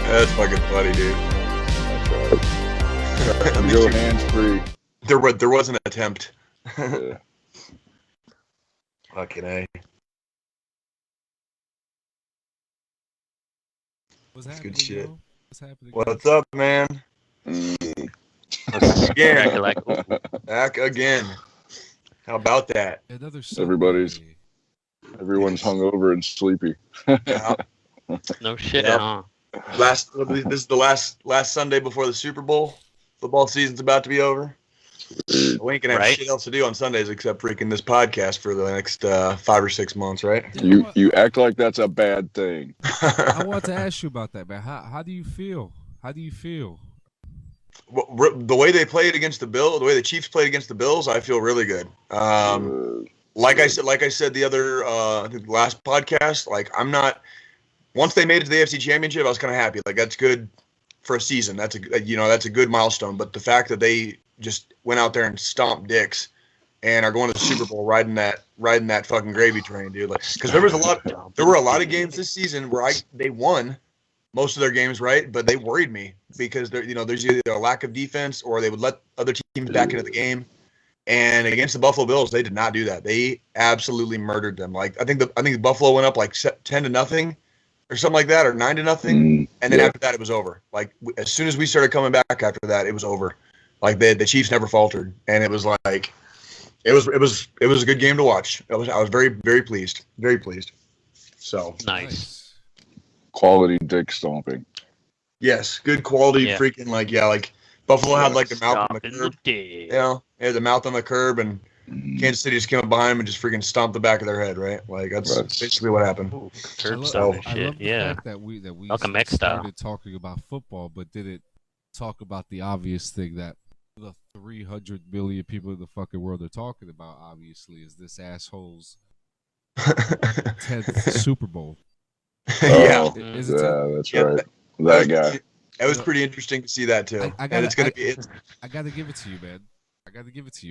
That's fucking funny, dude. That's right. Go hands free. There was an attempt. Yeah. Fucking A. What's That's happening, good shit. yo? What's happening? What's up, man? Again. Back again. How about that? Another Sunday. Everyone's hungover and sleepy. Yeah. No shit, Yep. huh? This is the last Sunday before the Super Bowl. Football season's about to be over. We ain't gonna have shit else to do on Sundays except freaking this podcast for the next 5 or 6 months, right? You act like that's a bad thing. I want to ask you about that, man. How do you feel? How do you feel? Well, the way they played against the Bills, the way the Chiefs played against the Bills, I feel really good. Like I said the other I think the last podcast, like I'm not. Once they made it to the AFC Championship, I was kind of happy. Like that's good for a season. That's a good milestone. But the fact that they just went out there and stomped dicks and are going to the Super Bowl riding that fucking gravy train, dude. Like, because there were a lot of games this season where they won most of their games, right? But they worried me because there's either a lack of defense or they would let other teams back into the game. And against the Buffalo Bills, they did not do that. They absolutely murdered them. Like I think Buffalo went up like 10-0 or something like that, or 9-0, and then after that it was over. Like as soon as we started coming back after that, it was over. Like the Chiefs never faltered, and it was like it was a good game to watch. I was very, very pleased, very pleased. So nice. Quality dick stomping. Yes, good quality freaking like Buffalo had like the mouth on the curb. The mouth on the curb, and Kansas City just came up behind them and just freaking stomped the back of their head, right? Like that's basically what happened. Curb stomping shit. I love the fact that we started talking about football, but didn't talk about the obvious thing that the 300 million people in the fucking world are talking about. Obviously, is this asshole's 10th Super Bowl? Yeah, that's right. That guy. It was pretty interesting to see that too. I gotta give it to you,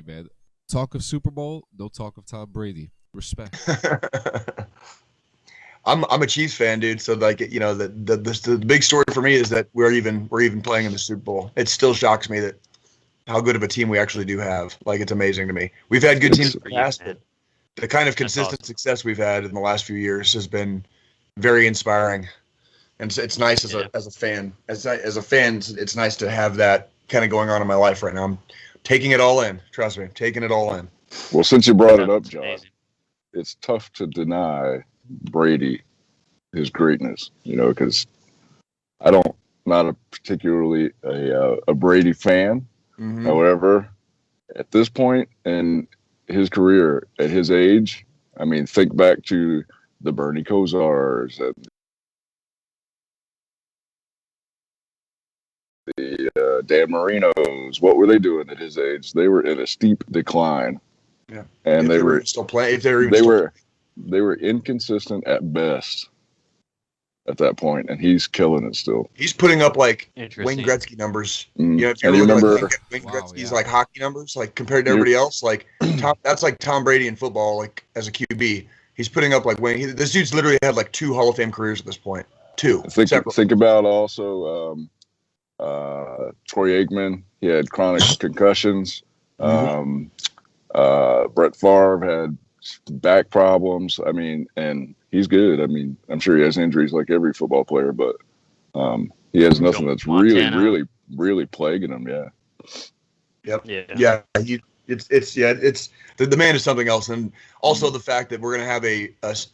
man. Talk of Super Bowl, no talk of Tom Brady. Respect. I'm a Chiefs fan, dude. So like the big story for me is that we're even playing in the Super Bowl. It still shocks me that how good of a team we actually do have. Like it's amazing to me. We've had good teams in the past, but the kind of consistent success we've had in the last few years has been very inspiring. And it's nice as a fan. As a fan, it's nice to have that kind of going on in my life right now. I'm taking it all in. Trust me, taking it all in. Well, since you brought it up, John, it's tough to deny Brady his greatness. Because not a particularly a Brady fan. Mm-hmm. However, at this point in his career, at his age, I mean, think back to the Bernie Kosars and the Dan Marino's. What were they doing at his age? They were in a steep decline. Yeah, and they were still playing. If they were inconsistent at best at that point, and he's killing it still. He's putting up like Wayne Gretzky numbers. Mm. You know, if you remember like Wayne Gretzky's like hockey numbers, like compared to everybody else, like that's like Tom Brady in football, like as a QB. He's putting up like Wayne. This dude's literally had like 2 Hall of Fame careers at this point. 2. Think about also Troy Aikman. He had chronic concussions. Brett Favre had back problems. I mean, and he's good. I mean, I'm sure he has injuries like every football player, but he has nothing that's really plaguing him. Yeah. Yep. Yeah. It's the man is something else, and also the fact that we're gonna have a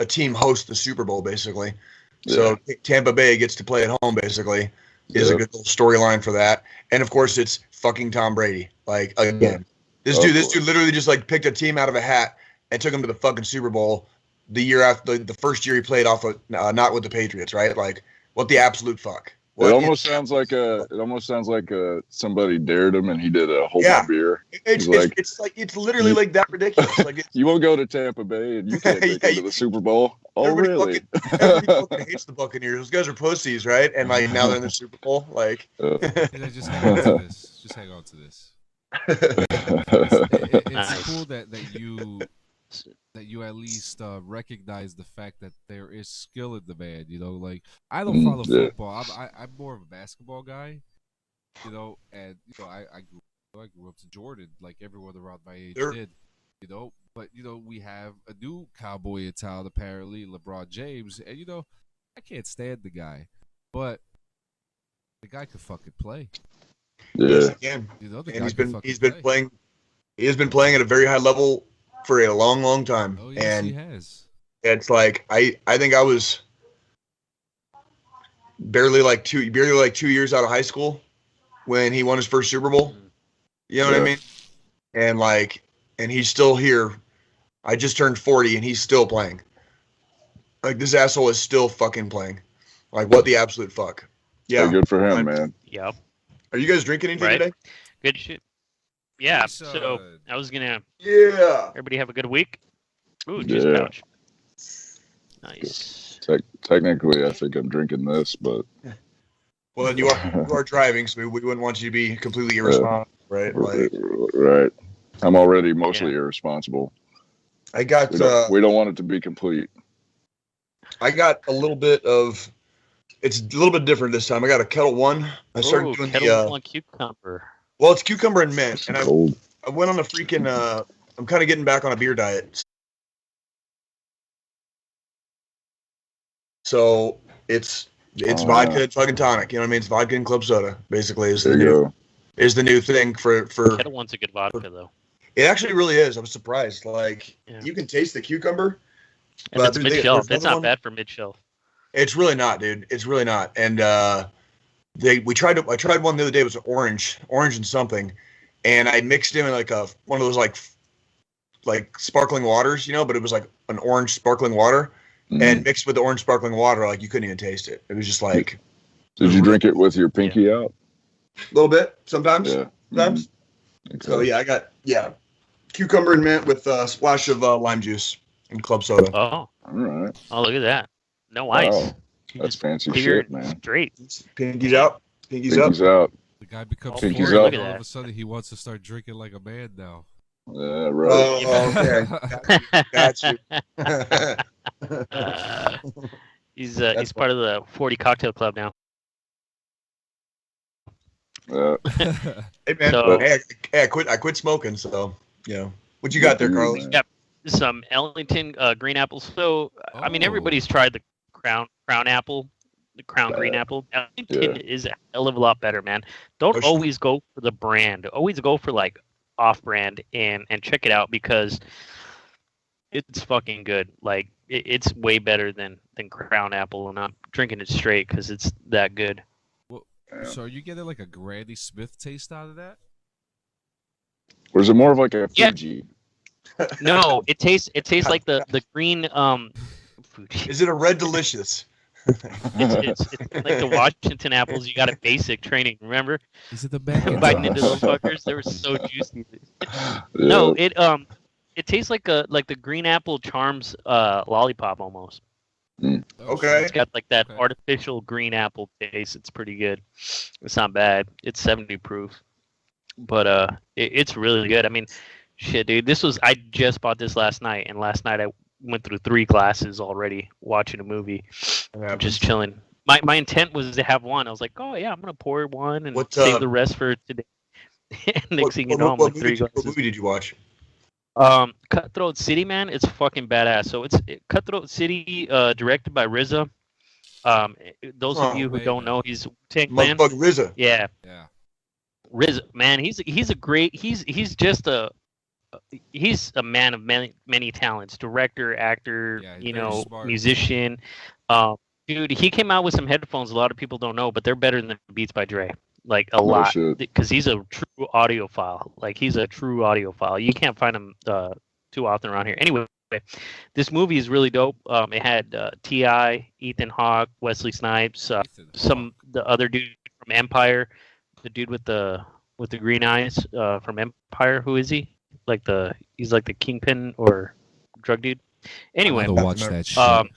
team host the Super Bowl basically. So Tampa Bay gets to play at home basically is a good little storyline for that, and of course it's fucking Tom Brady. Like again, this dude literally just like picked a team out of a hat and took him to the fucking Super Bowl the year after the first year he played off of not with the Patriots, right? Like what the absolute fuck. It almost sounds like somebody dared him and he did a whole beer. It's literally like that ridiculous. Like you won't go to Tampa Bay and you can't make it to the Super Bowl. Oh, really? Everybody fucking hates the Buccaneers. Those guys are pussies, right? And like now they're in the Super Bowl. Like, just hang on to this. Just hang on to this. It's cool that you at least recognize the fact that there is skill in the man. You know, like I don't follow football. I'm more of a basketball guy. You know, and you know I grew up to Jordan like everyone around my age did. You know, but you know we have a new cowboy in town apparently, LeBron James, and you know I can't stand the guy, but the guy could fucking play. Yeah, you know, he's been playing at a very high level for a long, long time. Oh, yes, and he has. It's like I think I was barely like 2 years out of high school when he won his first Super Bowl. You know what I mean? And he's still here. I just turned 40 and he's still playing. Like this asshole is still fucking playing. Like what the absolute fuck? Yeah, good for him, man. Yep. Are you guys drinking anything today? Good shit. Yeah, so I was gonna. Yeah. Everybody have a good week. Ooh, juice pouch. Nice. Technically, I think I'm drinking this, but. Well, you are driving, so we wouldn't want you to be completely irresponsible, right? Like, right. I'm already mostly irresponsible. I got. We don't want it to be complete. I got a little bit of. It's a little bit different this time. I got a Kettle One. I started doing Kettle One cucumber. Well, it's cucumber and mint, and I went on a freaking. I'm kind of getting back on a beer diet. So it's vodka and fucking tonic. You know what I mean? It's vodka and club soda. Basically, is the new thing for. Kettle One's a good vodka though. It actually really is. I was surprised. Like you can taste the cucumber. And it's mid-shelf. It's not bad for mid-shelf. It's really not, dude. It's really not. And I tried one the other day. It was orange and something, and I mixed in like one of those like sparkling waters, you know. But it was like an orange sparkling water, and mixed with the orange sparkling water, like you couldn't even taste it. It was just like. Did you drink it with your pinky out? A little bit, sometimes. Yeah. Sometimes. Okay. So I got cucumber and mint with a splash of lime juice and club soda. Oh. All right. Oh, look at that. No ice. Wow. That's fancy Clear, shit, man. Straight. Pinkies out. Pinkies up. The guy becomes 40, all of a sudden he wants to start drinking like a man now. Yeah, right. Oh, okay. Got you. He's part of the 40 cocktail club now. Hey man, I quit smoking, so what you got there, Carlos? Yep. Some Ellington green apples. So I mean, everybody's tried the Crown apple, the Crown green apple. Ellington is a hell of a lot better, man. Don't always go for the brand. Always go for like off-brand and check it out because it's fucking good. Like it's way better than Crown apple, and I'm drinking it straight because it's that good. Well, so are you getting like a Granny Smith taste out of that? Or is it more of like a Fuji? No, it tastes like the green Fuji. Is it a Red Delicious? It's like the Washington apples. You got a basic training. Remember? Is it the bag? Biting into those fuckers, they were so juicy. No, it tastes like the green apple Charms lollipop almost. Okay. It's got like that artificial green apple taste. It's pretty good. It's not bad. It's 70 proof, but it's really good. I mean, shit, dude. I just bought this last night, and last night I went through 3 glasses already watching a movie. I'm just chilling. My intent was to have one. I was like, oh yeah, I'm gonna pour one and save the rest for today. Next thing you know, I'm like 3 glasses. What movie did you watch? Cutthroat City, man, it's fucking badass. So Cutthroat City, directed by RZA. Those of you who don't know, he's Tank Man. Motherfucking RZA. Yeah. RZA, man, he's just a man of many talents. Director, actor, musician. Dude, he came out with some headphones a lot of people don't know, but they're better than Beats by Dre. Like a lot, because he's a true audiophile. Like he's a true audiophile. You can't find him too often around here. Anyway, this movie is really dope. It had T.I., Ethan Hawke, Wesley Snipes, the other dude from Empire, the dude with the green eyes from Empire. Who is he? He's like the kingpin or drug dude. Anyway, watch that shit.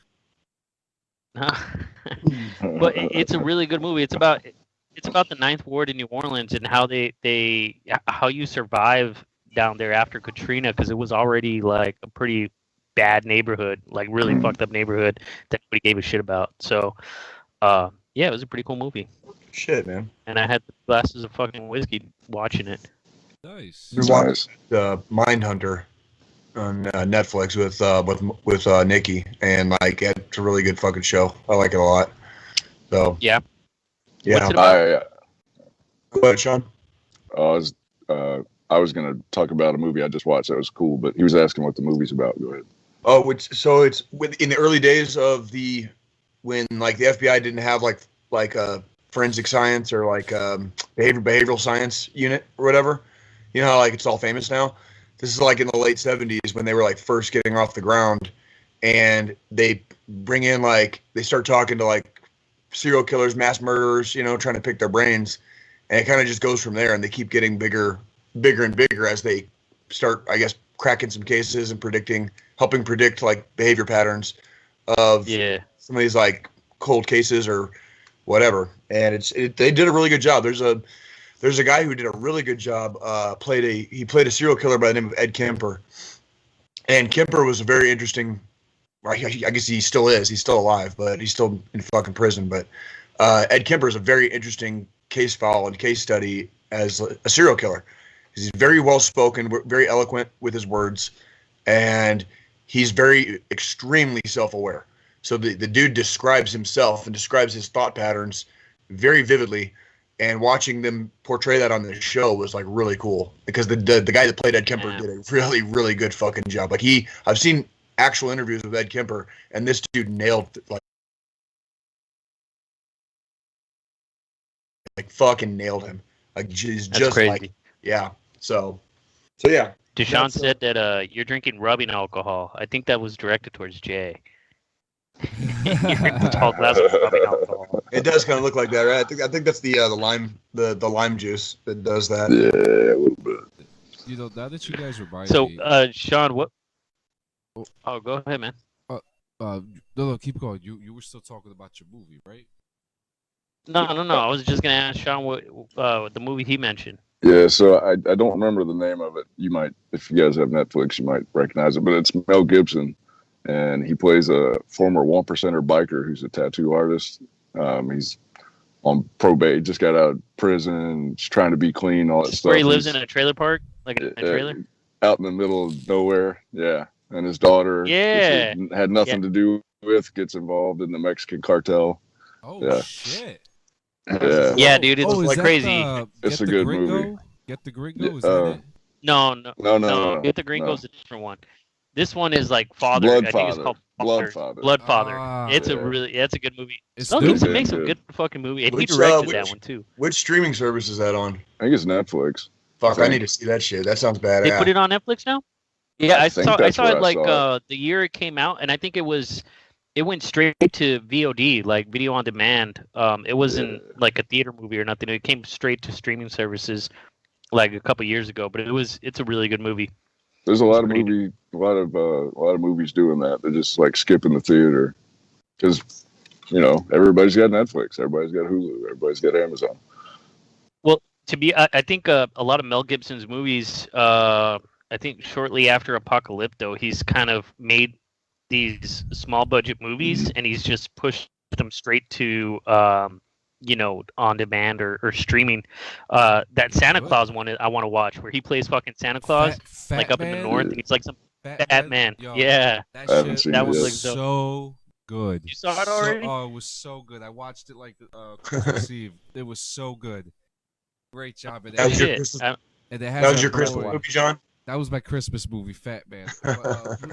But it's a really good movie. It's about the Ninth Ward in New Orleans and how how you survive down there after Katrina, because it was already like a pretty bad neighborhood, like really fucked up neighborhood that nobody gave a shit about. So, yeah, it was a pretty cool movie. Shit, man. And I had glasses of fucking whiskey watching it. Nice. We watched Mindhunter on Netflix with Nikki, and like it's a really good fucking show. I like it a lot. So yeah. Yeah. Go ahead, Sean. I was gonna talk about a movie I just watched that was cool, but he was asking what the movie's about. Go ahead. Oh, it's in the early days of when like the FBI didn't have like a forensic science or like behavioral science unit or whatever. You know how like it's all famous now. This is like in the late 70s when they were like first getting off the ground, and they bring in they start talking to like serial killers, mass murderers, trying to pick their brains, and it kind of just goes from there. And they keep getting bigger and bigger as they start, I guess, cracking some cases and helping predict like behavior patterns of some of these like cold cases or whatever. And they did a really good job. There's a guy who did a really good job. He played a serial killer by the name of Ed Kemper, and Kemper was a very interesting. I guess he still is. He's still alive, but he's still in fucking prison. But Ed Kemper is a very interesting case file and case study as a serial killer. He's very well spoken, very eloquent with his words, and he's extremely self-aware. So the dude describes himself and describes his thought patterns very vividly. And watching them portray that on the show was like really cool, because the guy that played Ed Kemper did a really, really good fucking job. Like I've seen actual interviews with Ed Kemper, and this dude nailed like fucking nailed him. Like just crazy. Like yeah. So yeah. Deshaun said that you're drinking rubbing alcohol. I think that was directed towards Jay. You're drinking tall glass of rubbing alcohol. It does kind of look like that, right? I think that's the lime juice that does that. Yeah, a little bit. Now that you guys remind me. So, Sean, what? Oh, go ahead, man. No, keep going. You were still talking about your movie, right? No. I was just gonna ask Sean what the movie he mentioned. Yeah, so I don't remember the name of it. You might, if you guys have Netflix, you might recognize it. But it's Mel Gibson, and he plays a former 1%er biker who's a tattoo artist. He's on probate, just got out of prison, just trying to be clean, all that stuff. Where he lives in a trailer park, like in a trailer? Out in the middle of nowhere, yeah. And his daughter had nothing to do with, gets involved in the Mexican cartel. Oh, shit. Yeah, dude, it's like crazy. It's a good movie. Get the Gringo? Is that it? No. Get the Gringo's a different one. This one is like Father. I think it's called Bloodfather. It's a good movie. Mel Gibson makes a good fucking movie, and he directed that one too. Which streaming service is that on? I think it's Netflix. Fuck, I need to see that shit. That sounds badass. They put it on Netflix now? Yeah, I saw it like the year it came out, and I think it was it went straight to VOD, like video on demand. It wasn't like a theater movie or nothing. It came straight to streaming services like a couple years ago. But it's a really good movie. There's a lot of movies doing that. They're just like skipping the theater because everybody's got Netflix, everybody's got Hulu, everybody's got Amazon. Well, I think a lot of Mel Gibson's movies. I think shortly after Apocalypto, he's kind of made these small budget movies, and he's just pushed them straight to on demand or streaming. That Santa Claus one I want to watch, where he plays fucking Santa Claus, Fat like up Man? in the north, and he's like some Fat Man. Yo, Yeah, that was was like so good. You saw it already? Oh, it was so good. I watched it like Christmas Eve. It was so good. Great job. And That was your it Christmas, that was your Christmas movie, John? That was my Christmas movie, Fat Man.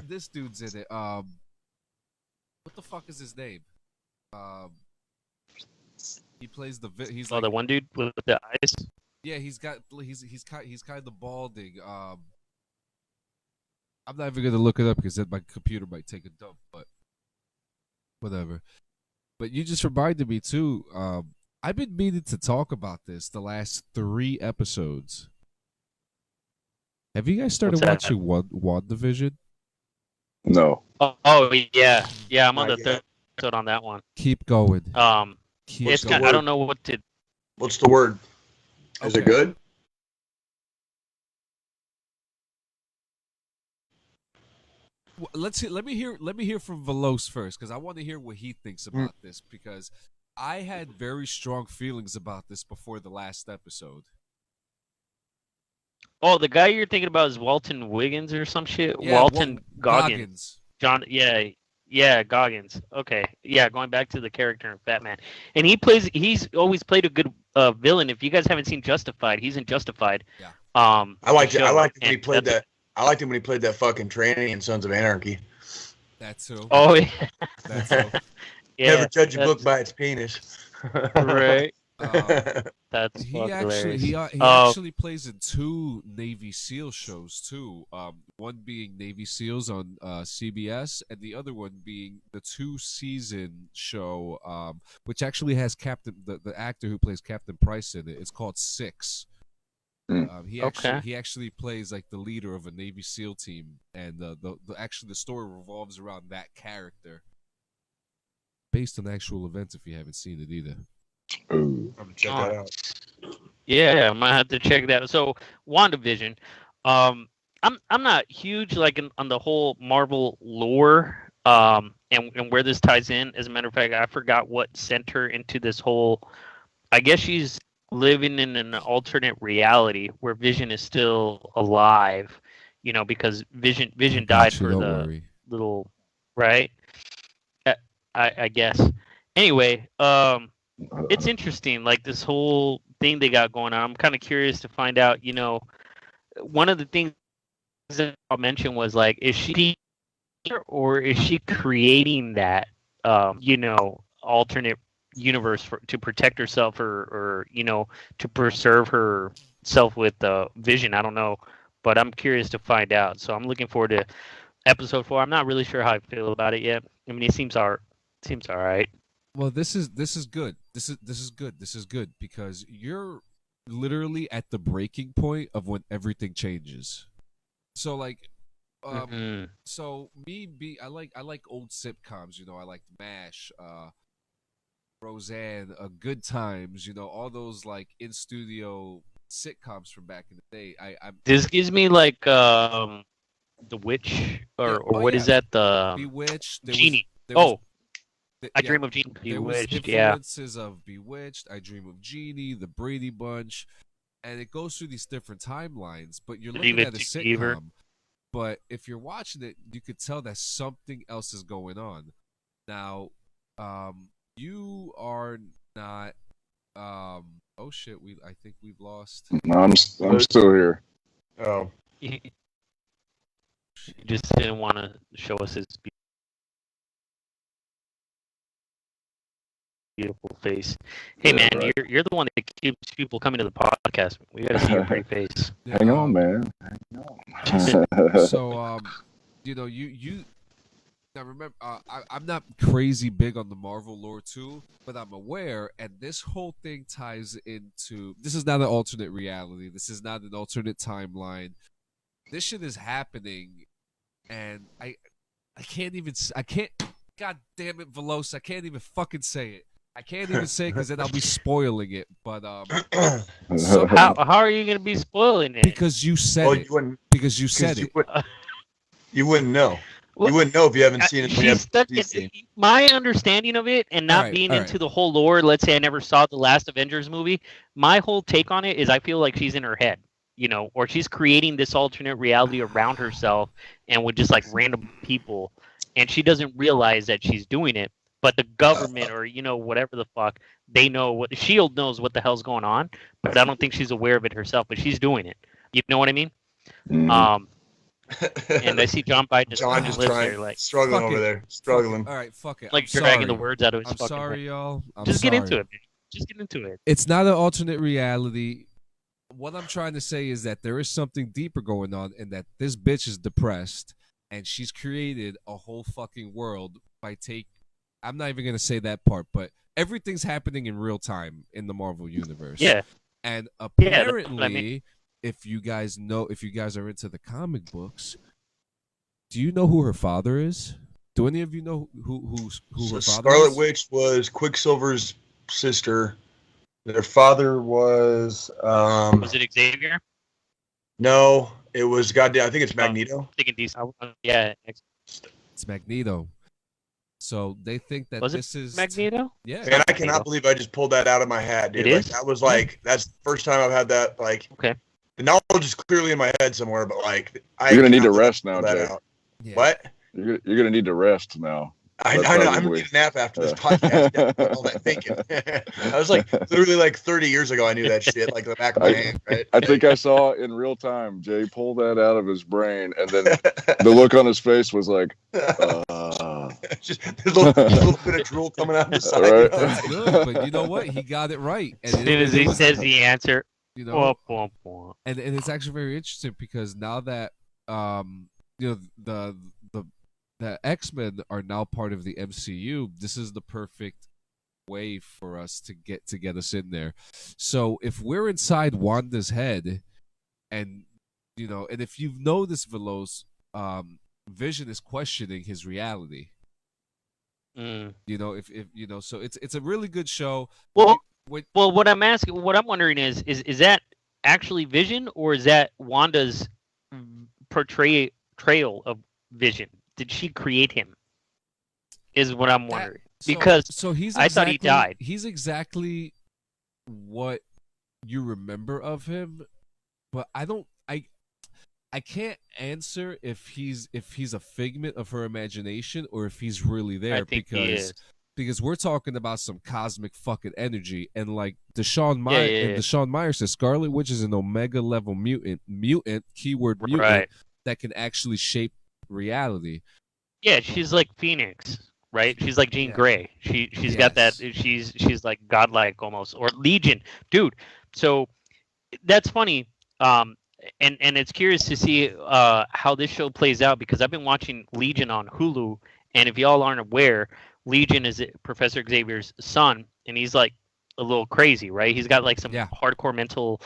This dude's in it. What the fuck is his name? He plays he's like the one dude with the eyes. Yeah, he's kind of balding. I'm not even gonna look it up because then my computer might take a dump, but whatever. But you just reminded me too. I've been meaning to talk about this the last 3 episodes. Have you guys started watching WandaVision? No. Oh yeah. I'm on the third episode on that one. Keep going. It's kind. I don't know what to. What's the word? Is it good? Let me hear from Veloz first, because I want to hear what he thinks about this, because I had very strong feelings about this before the last episode. Oh, the guy you're thinking about is Walton Wiggins or some shit. Yeah, Walton Goggins. John. Yeah, Goggins. Okay, yeah. Going back to the character in Fat Man, and he's always played a good villain. If you guys haven't seen Justified, he's in Justified. Yeah. I liked it when he played that. I liked him when he played that fucking tranny in Sons of Anarchy. That too. Oh yeah. That too. Yeah, never judge a book by its penis. Right. That's he hilarious. actually plays in 2 Navy SEAL shows too. One being Navy SEALs on CBS, and the other one being the 2-season show, which actually has the actor who plays Captain Price in it. It's called 6. He actually plays like the leader of a Navy SEAL team, and the story revolves around that character, based on actual events. If you haven't seen it either. I'm gonna check that out. Yeah, I might have to check that out. So, WandaVision. I'm not huge on the whole Marvel lore, and where this ties in. As a matter of fact, I forgot what sent her into this whole. I guess she's living in an alternate reality where Vision is still alive. Because Vision died for the little right. I guess. Anyway, it's interesting, like this whole thing they got going on. I'm kind of curious to find out, one of the things that I'll mention was like, is she or is she creating that, alternate universe to protect herself or to preserve herself with Vision? I don't know, but I'm curious to find out. So I'm looking forward to episode 4. I'm not really sure how I feel about it yet. I mean, it seems all right. Well, this is good. This is good because you're literally at the breaking point of when everything changes. So like, I like old sitcoms. I like MASH, Roseanne, Good Times. All those like in studio sitcoms from back in the day. This gives me like The Witch or what is that? The Bewitched. Genie. I Dream of Genie. Bewitched, there was influences of Bewitched, I Dream of Genie, The Brady Bunch, and it goes through these different timelines. But you're looking at a sitcom. But if you're watching it, you could tell that something else is going on. Now, you are not. Oh shit! I think we've lost. No, I'm still here. Oh. He just didn't want to show us his beautiful face. Hey man, right. you're the one that keeps people coming to the podcast. We gotta see your pretty face. Hang on, man. Hang on. So you Now remember, I'm not crazy big on the Marvel lore too, but I'm aware, and this whole thing ties into. This is not an alternate reality. This is not an alternate timeline. This shit is happening, and I can't even. I can't. God damn it, Veloz! I can't even fucking say it. I can't even say it because then I'll be spoiling it. But how are you gonna be spoiling it? Because you said it. Because you said it. You wouldn't know. You wouldn't know if you haven't seen it. My understanding of it, and not being into the whole lore. Let's say I never saw the last Avengers movie. My whole take on it is I feel like she's in her head, or she's creating this alternate reality around herself, and with just like random people, and she doesn't realize that she's doing it. But the government, or whatever the fuck, they know what Shield knows what the hell's going on, but I don't think she's aware of it herself. But she's doing it. You know what I mean? Mm. And I see John Biden just trying, like struggling over there, struggling. All right, fuck it. Like dragging the words out of his I'm fucking sorry, head. y'all. Just get into it, man. Just get into it. It's not an alternate reality. What I'm trying to say is that there is something deeper going on, and that this bitch is depressed, and she's created a whole fucking world by I'm not even gonna say that part, but everything's happening in real time in the Marvel universe. Yeah. And apparently, if you guys are into the comic books, do you know who her father is? Do any of you know who her father Scarlet is? Witch was Quicksilver's sister. Their father was. Was it Xavier? No, it was goddamn. I think it's Magneto. Thinking decent. Yeah. It's Magneto. So they think that this is Magneto. Yeah. Man, I cannot believe I just pulled that out of my head, dude. It is? That was that's the first time I've had that. Okay. The knowledge is clearly in my head somewhere, but you're gonna need to rest now, Jay. Yeah. What? You're gonna need to rest now. I know. I'm gonna need a nap after this podcast. All that thinking. I was literally 30 years ago. I knew that shit like the back of my hand. Right? I think I saw in real time Jay pull that out of his brain, and then the look on his face was like, just there's a little bit of drool coming out the side. Right? That's good, but you know what? He got it right. And as soon as he says the answer, and it's actually very interesting because now that the X-Men are now part of the MCU, this is the perfect way for us to get us in there. So if we're inside Wanda's head, and and if you've noticed, Veloz, Vision is questioning his reality. So it's a really good show. Well, what I'm wondering is that actually Vision, or is that Wanda's portrayal of Vision? Did she create him? Is what I'm wondering. Because I thought he died. He's exactly what you remember of him, but I can't answer if he's a figment of her imagination or if he's really there. I think he is. Because we're talking about some cosmic fucking energy, and like Deshaun Meyer says, Scarlet Witch is an Omega level mutant keyword mutant right. that can actually shape reality. Yeah, she's like Phoenix, right? She's like Jean Grey. She's got that. She's like godlike almost, or Legion, dude. So that's funny. And it's curious to see how this show plays out, because I've been watching Legion on Hulu, and if y'all aren't aware, Legion is Professor Xavier's son, and he's like a little crazy, right? He's got like some hardcore mental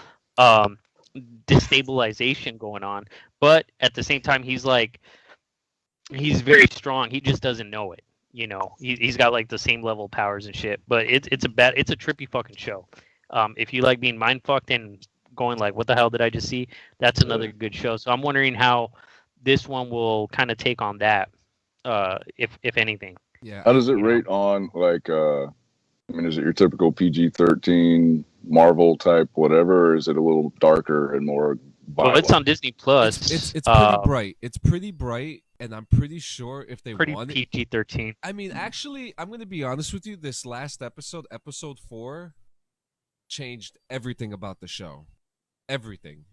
destabilization going on, but at the same time, he's very strong. He just doesn't know it. He's got like the same level powers and shit. But it's a trippy fucking show. If you like being mind fucked and going like, what the hell did I just see? That's another good show. So I'm wondering how this one will kind of take on that, if anything. Yeah. How does it rate on is it your typical PG-13 Marvel type whatever, or is it a little darker and more violent? Well, it's on Disney Plus. It's pretty bright. It's pretty bright, and I'm pretty sure if they pretty want PG-13. I mean, actually, I'm going to be honest with you. This last episode 4, changed everything about the show. Everything.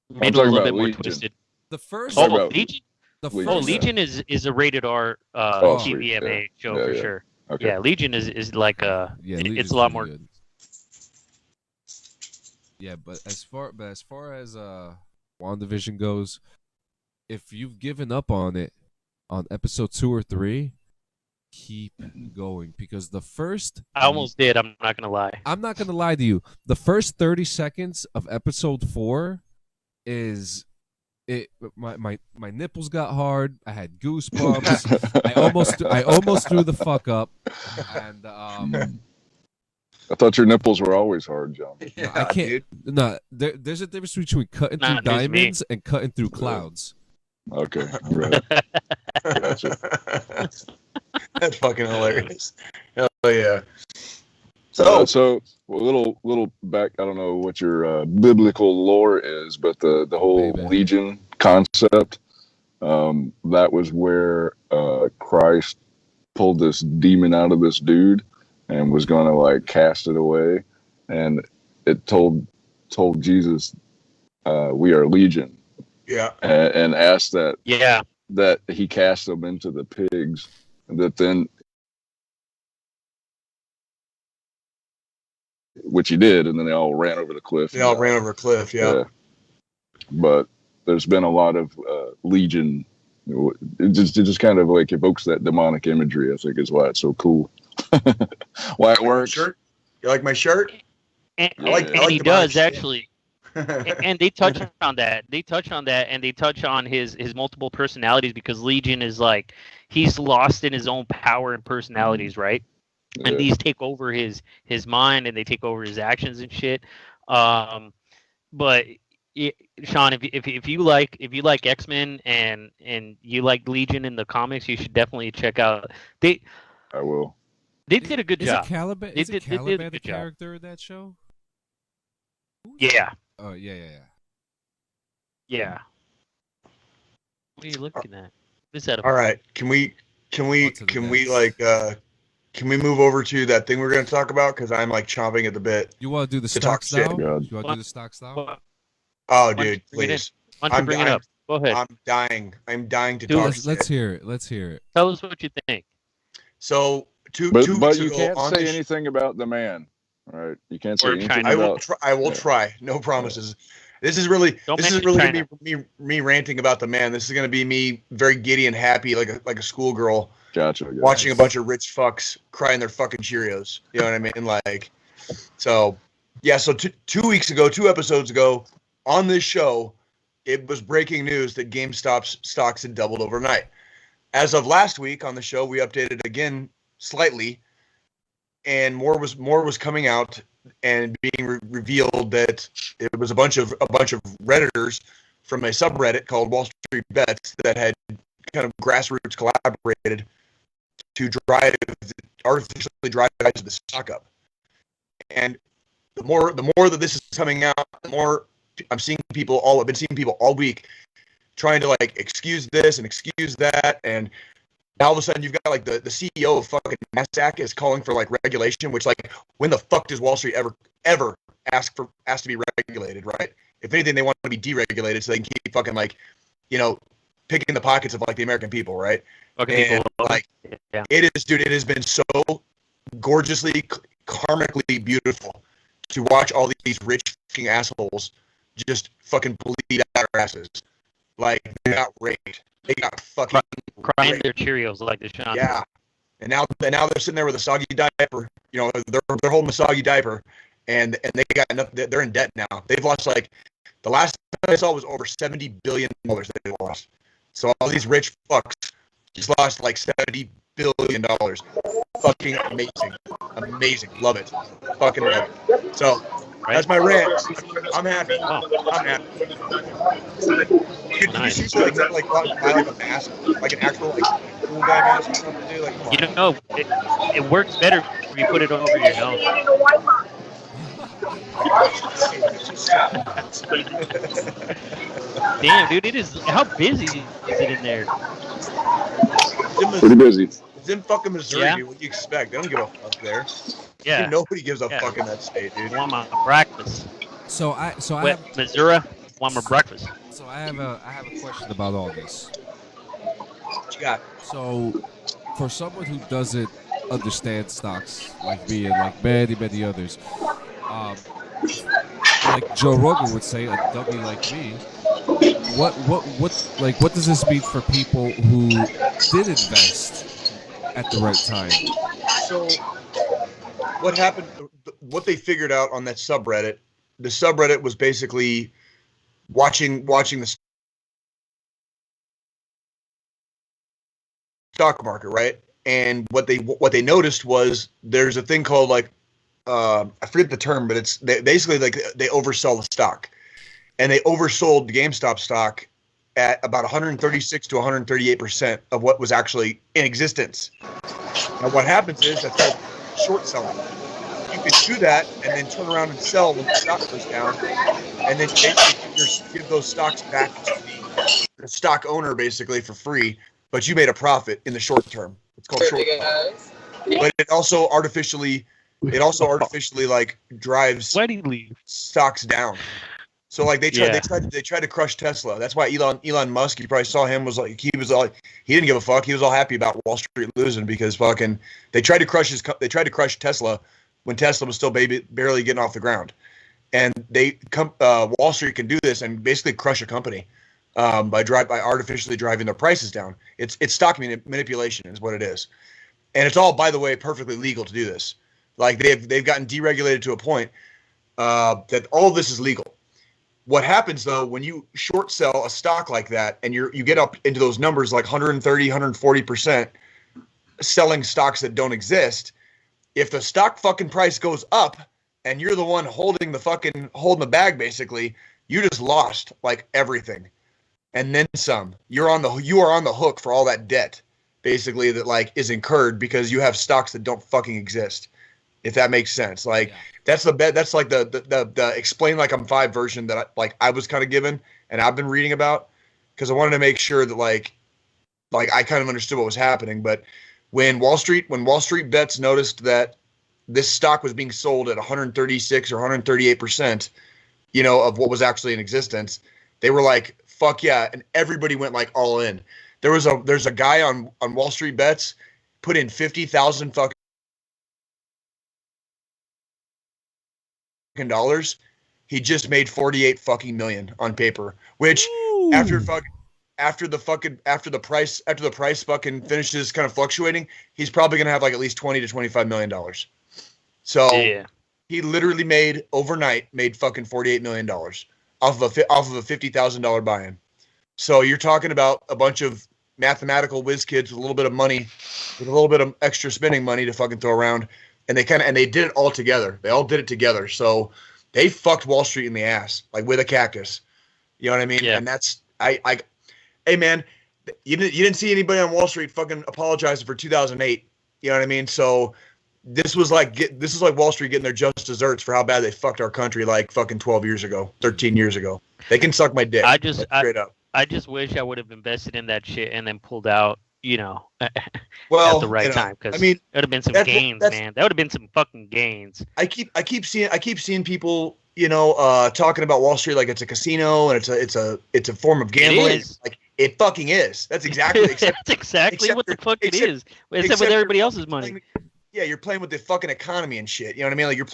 Made it a little bit more twisted. The first Legion. Legion is a rated R TVMA show for sure. Okay. Yeah, Legion is like it's a lot more good. Yeah, but as far as WandaVision goes, if you've given up on it, on episode 2 or 3, keep going, because the first... I almost did. I'm not going to lie. I'm not going to lie to you. The first 30 seconds of episode 4 is... My nipples got hard. I had goosebumps. I almost threw the fuck up. And I thought your nipples were always hard, John. Yeah, I can't. dude. No, there's a difference between cutting through diamonds and cutting through clouds. Okay, right. Gotcha. That's fucking hilarious. Hell yeah. So a little back. I don't know what your biblical lore is, but the whole Legion concept. That was where Christ pulled this demon out of this dude and was going to like cast it away, and it told Jesus, "We are Legion." Yeah. And asked that he cast them into the pigs, and that then. Which he did, and then they all ran over the cliff. They all ran over a cliff, yeah. But there's been a lot of Legion. It just kind of like evokes that demonic imagery, I think, is why it's so cool. Why it works. Shirt? You like my shirt? And he does, actually. And they touch on that. They touch on that, and they touch on his multiple personalities, because Legion is like, he's lost in his own power and personalities, right? And these take over his mind, and they take over his actions and shit. But Sean, if you like X-Men and you like Legion in the comics, you should definitely check out. I will. They did a good job. Is Caliban the character in that show? Yeah. Oh yeah. Yeah. What are you looking at? Is that all right? Can we move over to that thing we're going to talk about? Because I'm like chomping at the bit. You want to do the stocks now? You want to do the stocks now? Oh, dude, please. Why don't you bring it up? Go ahead. I'm dying to talk. Let's hear it. Tell us what you think. So, but you can't say anything about the man, right? You can't say anything about... I will try. No promises. This is really going to be me ranting about the man. This is going to be me very giddy and happy, like a schoolgirl. Gotcha. Watching a bunch of rich fucks crying their fucking Cheerios. You know what I mean? Like, so, yeah. So 2 episodes ago, on this show, it was breaking news that GameStop's stocks had doubled overnight. As of last week on the show, we updated again slightly, and more was coming out and being revealed that it was a bunch of Redditors from a subreddit called Wall Street Bets that had kind of grassroots collaborated to artificially drive the stock up. And the more that this is coming out, the more I've been seeing people all week trying to like excuse this and excuse that, and now all of a sudden you've got like the CEO of fucking Nasdaq is calling for like regulation, which like when the fuck does Wall Street ever ask to be regulated, right? If anything, they want to be deregulated so they can keep fucking like, picking the pockets of like the American people, right? It is, dude. It has been so gorgeously, karmically beautiful to watch all these rich fucking assholes just fucking bleed out their asses. Like they got raped. They got fucking crying their Cheerios like the Sean. Yeah, and now they're sitting there with a soggy diaper. They're holding a soggy diaper, and they got enough. They're in debt now. They've lost like the last time I saw was over $70 billion they lost. So all these rich fucks just lost like $70 billion. Fucking amazing, love it, fucking love it. So that's my rant. I'm happy. I'm happy. Did you see like a mask, like an actual like cool guy mask or something? Dude? Like, it works better when you put it over your nose. Damn, dude, it is. How busy is it in there? Pretty busy. It's in fucking Missouri, dude. What do you expect? They don't give a fuck there. Yeah. Nobody gives a fuck in that state, dude. Want my breakfast? So I have Missouri. Want my breakfast? So I have a question about all this. What you got? So, for someone who doesn't understand stocks like me and like many others, like Joe Rogan would say, a dummy like me, what does this mean for people who did invest at the right time? So what happened? What they figured out on that subreddit, the subreddit was basically watching the stock market, right? And what they noticed was there's a thing called like I forget the term, but it's basically like they oversell the stock, and they oversold the GameStop stock at about 136 to 138% of what was actually in existence. Now, what happens is that's called short selling. You can do that and then turn around and sell when the stock goes down, and then give those stocks back to the stock owner basically for free, but you made a profit in the short term. It's called short selling. But it also artificially like drives stocks down. So like they tried to crush Tesla. That's why Elon Musk, you probably saw him, he didn't give a fuck. He was all happy about Wall Street losing because fucking they tried to crush Tesla when Tesla was still barely getting off the ground. And Wall Street can do this and basically crush a company by artificially driving their prices down. It's stock manipulation is what it is. And it's all, by the way, perfectly legal to do this. Like they've gotten deregulated to a point that all of this is legal. What happens though when you short sell a stock like that and you get up into those numbers like 130, 140% selling stocks that don't exist, if the stock fucking price goes up and you're the one holding the bag basically, you just lost like everything. And then some. You are on the hook for all that debt basically that like is incurred because you have stocks that don't fucking exist. If that makes sense. Like that's like the explain like I'm 5 version that I was kind of given and I've been reading about because I wanted to make sure that like I kind of understood what was happening. But when Wall Street bets noticed that this stock was being sold at 136 or 138%, of what was actually in existence, they were like, fuck yeah. And everybody went like all in. There's a guy on Wall Street Bets put in 50,000 fucking dollars. He just made 48 fucking million on paper, which after the price fucking finishes kind of fluctuating, he's probably going to have like at least 20 to 25 million dollars. So he literally overnight made fucking $48 million off of a $50,000 buy-in. So you're talking about a bunch of mathematical whiz kids with a little bit of money, with a little bit of extra spending money to fucking throw around. And they did it all together. They all did it together. So they fucked Wall Street in the ass, like with a cactus. You know what I mean? Yeah. And that's hey man, you didn't see anybody on Wall Street fucking apologizing for 2008. You know what I mean? So this was like Wall Street getting their just desserts for how bad they fucked our country like fucking 12 years ago, 13 years ago. They can suck my dick. Straight up. I just wish I would have invested in that shit and then pulled out. At the right time, because it would have been some gains, man. That would have been some fucking gains. I keep seeing people, talking about Wall Street like it's a casino and it's a form of gambling. It is. Like it fucking is. That's exactly that's exactly what the fuck it is. Except with everybody else's money. You're playing with the fucking economy and shit. You know what I mean? Like you're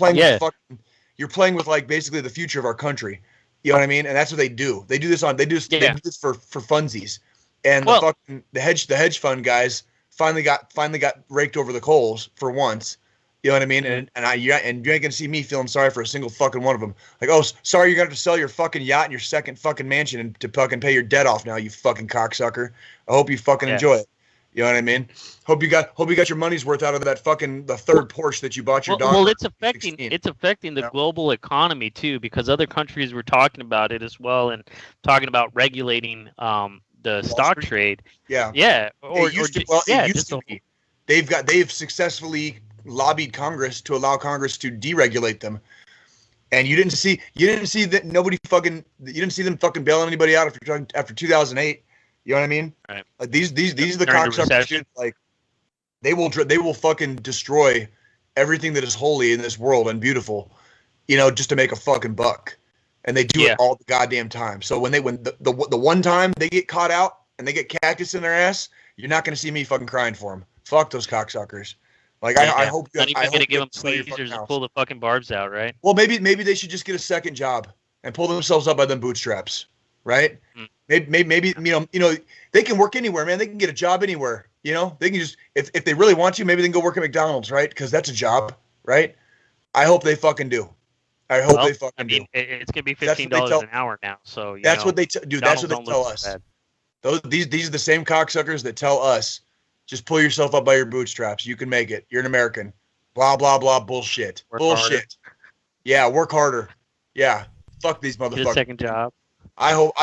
playing with like basically the future of our country. You know what I mean? And that's what they do. They do this they do this for funsies. And the hedge fund guys finally got raked over the coals for once. You know what I mean? And you ain't gonna see me feeling sorry for a single fucking one of them. Like, oh, sorry, you're gonna have to sell your fucking yacht and your second fucking mansion and to fucking pay your debt off now, you fucking cocksucker. I hope you fucking enjoy it. You know what I mean? Hope you got your money's worth out of that fucking the third Porsche that you bought your daughter. Well, it's affecting the global economy too, because other countries were talking about it as well and talking about regulating the stock trade. Yeah. It used to be. They've successfully lobbied Congress to allow Congress to deregulate them. And you didn't see that you didn't see them fucking bailing anybody out after 2008. You know what I mean? Right. Like these are the cocksuckers. Like they will fucking destroy everything that is holy in this world and beautiful, just to make a fucking buck. And they do it all the goddamn time. So when the one time they get caught out and they get cactus in their ass, you're not going to see me fucking crying for them. Fuck those cocksuckers. Like I hope. Not even going to give them tweezers and pull the fucking barbs out, right? Well, maybe they should just get a second job and pull themselves up by them bootstraps. right? Maybe they can work anywhere, man. They can get a job anywhere. They can just if they really want to, maybe they can go work at McDonald's, right? Because that's a job, right? I hope they fucking do. I hope they fucking do. It's gonna be $15 an hour now, so that's what they do. That's what they tell us. These are the same cocksuckers that tell us, just pull yourself up by your bootstraps. You can make it. You're an American. Blah blah blah. Bullshit. Bullshit. Harder. Yeah, work harder. Yeah, fuck these motherfuckers. Get a second job. I hope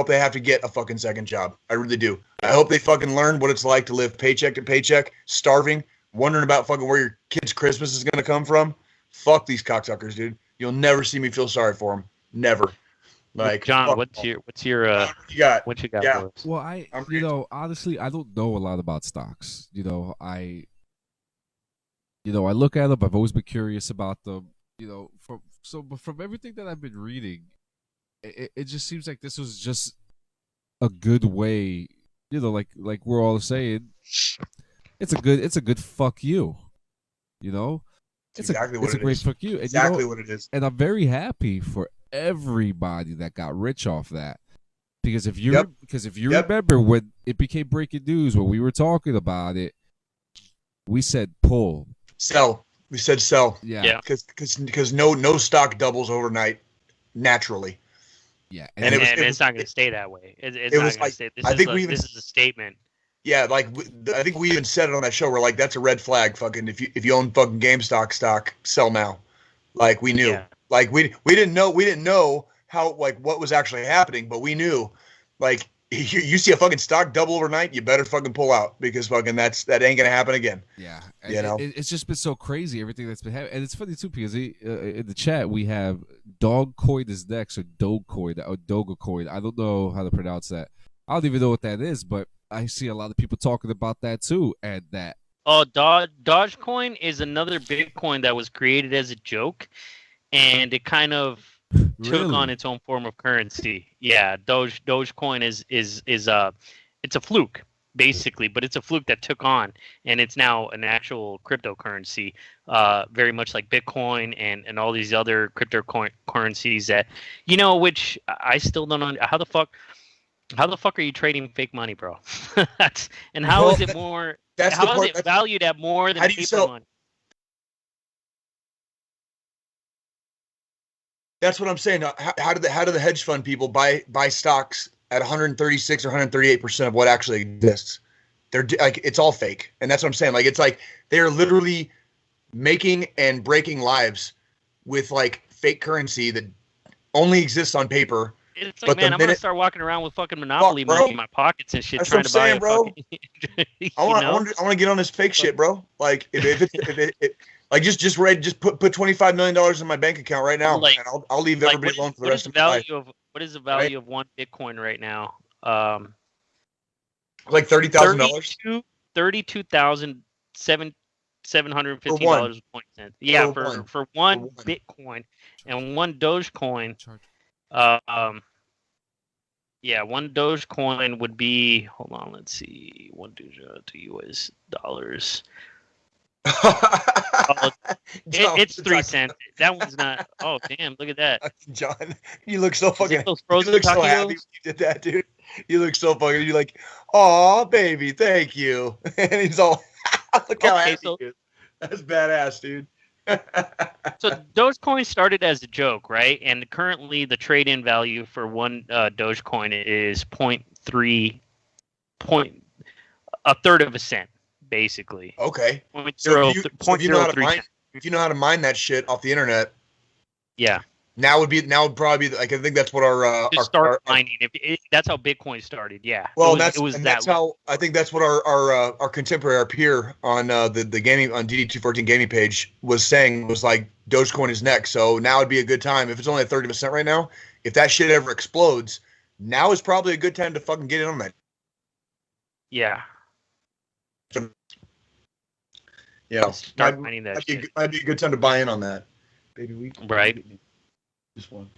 they have to get a fucking second job. I really do. I hope they fucking learn what it's like to live paycheck to paycheck, starving, wondering about fucking where your kid's Christmas is gonna come from. Fuck these cocksuckers, dude. You'll never see me feel sorry for them. Never. Like, John, what's your what you got? Yeah. For us? Well, honestly, I don't know a lot about stocks. I look at them. I've always been curious about them. From everything that I've been reading, it just seems like this was just a good way. Like we're all saying, it's a good fuck you. It's a great fuck you. And, exactly what it is. And I'm very happy for everybody that got rich off that. Because if you remember when it became breaking news, when we were talking about it, we said pull. Sell. We said sell. Yeah. Because no stock doubles overnight naturally. Yeah. And it's not going to stay that way. It's not going to stay. This is a statement. Yeah, like I think we even said it on that show. We're like, that's a red flag. Fucking if you own fucking GameStop stock, sell now. Like we knew. Yeah. Like we didn't know how what was actually happening, but we knew. Like you see a fucking stock double overnight, you better fucking pull out because fucking that ain't gonna happen again. Yeah, it's just been so crazy everything that's been happening, and it's funny too because in the chat we have Dogcoin is next or Dogecoin or Dogecoin. I don't know how to pronounce that. I don't even know what that is, but I see a lot of people talking about that too, and that. Oh, Dogecoin is another Bitcoin that was created as a joke, and it kind of took on its own form of currency. Yeah, Dogecoin is it's a fluke basically, but it's a fluke that took on, and it's now an actual cryptocurrency, very much like Bitcoin and all these other cryptocurrencies that which I still don't know how the fuck are you trading fake money, bro? How is it more? How is it valued at more than paper money? That's what I'm saying. How do the hedge fund people buy stocks at 136 or 138% of what actually exists? They're like, it's all fake, and that's what I'm saying. Like it's like they're literally making and breaking lives with like fake currency that only exists on paper. It's like, man, I'm gonna start walking around with fucking Monopoly money in my pockets and shit, trying to buy a bro. Fucking, I want to get on this fake shit, bro. Like if it like just put $25 million in my bank account right now, and I'll leave everybody alone for the rest of my life. What is the value of one Bitcoin right now? Like $30,000. $32,750.20. Yeah, for one Bitcoin and one Dogecoin. One Dogecoin would be. Hold on, let's see. One Doge to US dollars. It's 3 cents. That one's not. Oh damn! Look at that, John. You look so fucking. You look so happy when you did that, dude. You look so fucking. You're like, oh baby, thank you. And he's all, look how happy he is. That's badass, dude. So Dogecoin started as a joke, right? And currently the trade-in value for one Dogecoin is 0.3, a third of a cent, basically. Okay. So if you know how to mine that shit off the internet, yeah. Now would probably be like, I think that's what our mining. That's how Bitcoin started. Yeah. Well, that's how I think that's what our contemporary, our peer on the gaming on DD214 gaming page was saying, was like Dogecoin is next. So now would be a good time if it's only at 30% right now. If that shit ever explodes, now is probably a good time to fucking get in on that. Yeah. Yeah. Start mining that. Might be a good time to buy in on that. Baby, right. This one.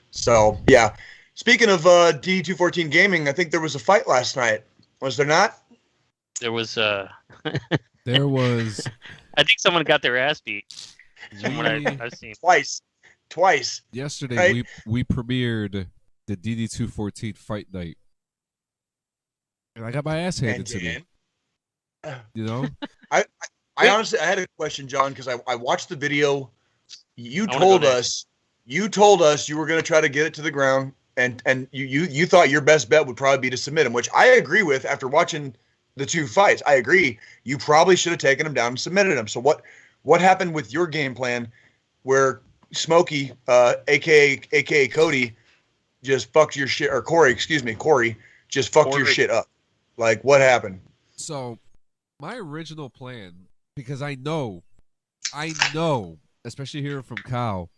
So yeah, speaking of D214 gaming, I think there was a fight last night. Was there not? There was. There was. I think someone got their ass beat. From what I've seen twice. Yesterday, right? we premiered the DD214 fight night, and I got my ass handed to me. You know, I honestly I had a question, John, because I watched the video. You told us you were going to try to get it to the ground, and you thought your best bet would probably be to submit him, which I agree with after watching the two fights. I agree. You probably should have taken him down and submitted him. So what happened with your game plan where Smokey, aka Cody, just fucked your shit, or Corey just fucked your shit up? Like, what happened? So my original plan, because I know, especially hearing from Kyle,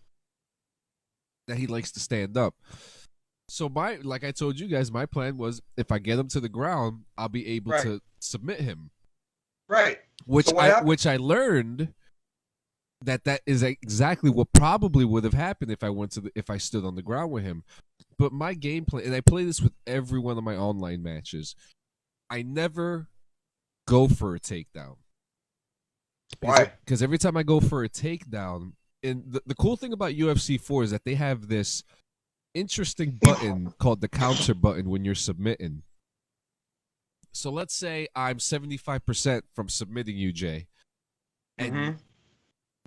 that he likes to stand up. So like I told you guys, my plan was if I get him to the ground, I'll be able to submit him. Right. Which I learned that is exactly what probably would have happened if I stood on the ground with him. But my game plan, and I play this with every one of my online matches, I never go for a takedown. Why? Because every time I go for a takedown, and the cool thing about UFC 4 is that they have this interesting button called the counter button when you're submitting. So let's say I'm 75% from submitting you, Jay, and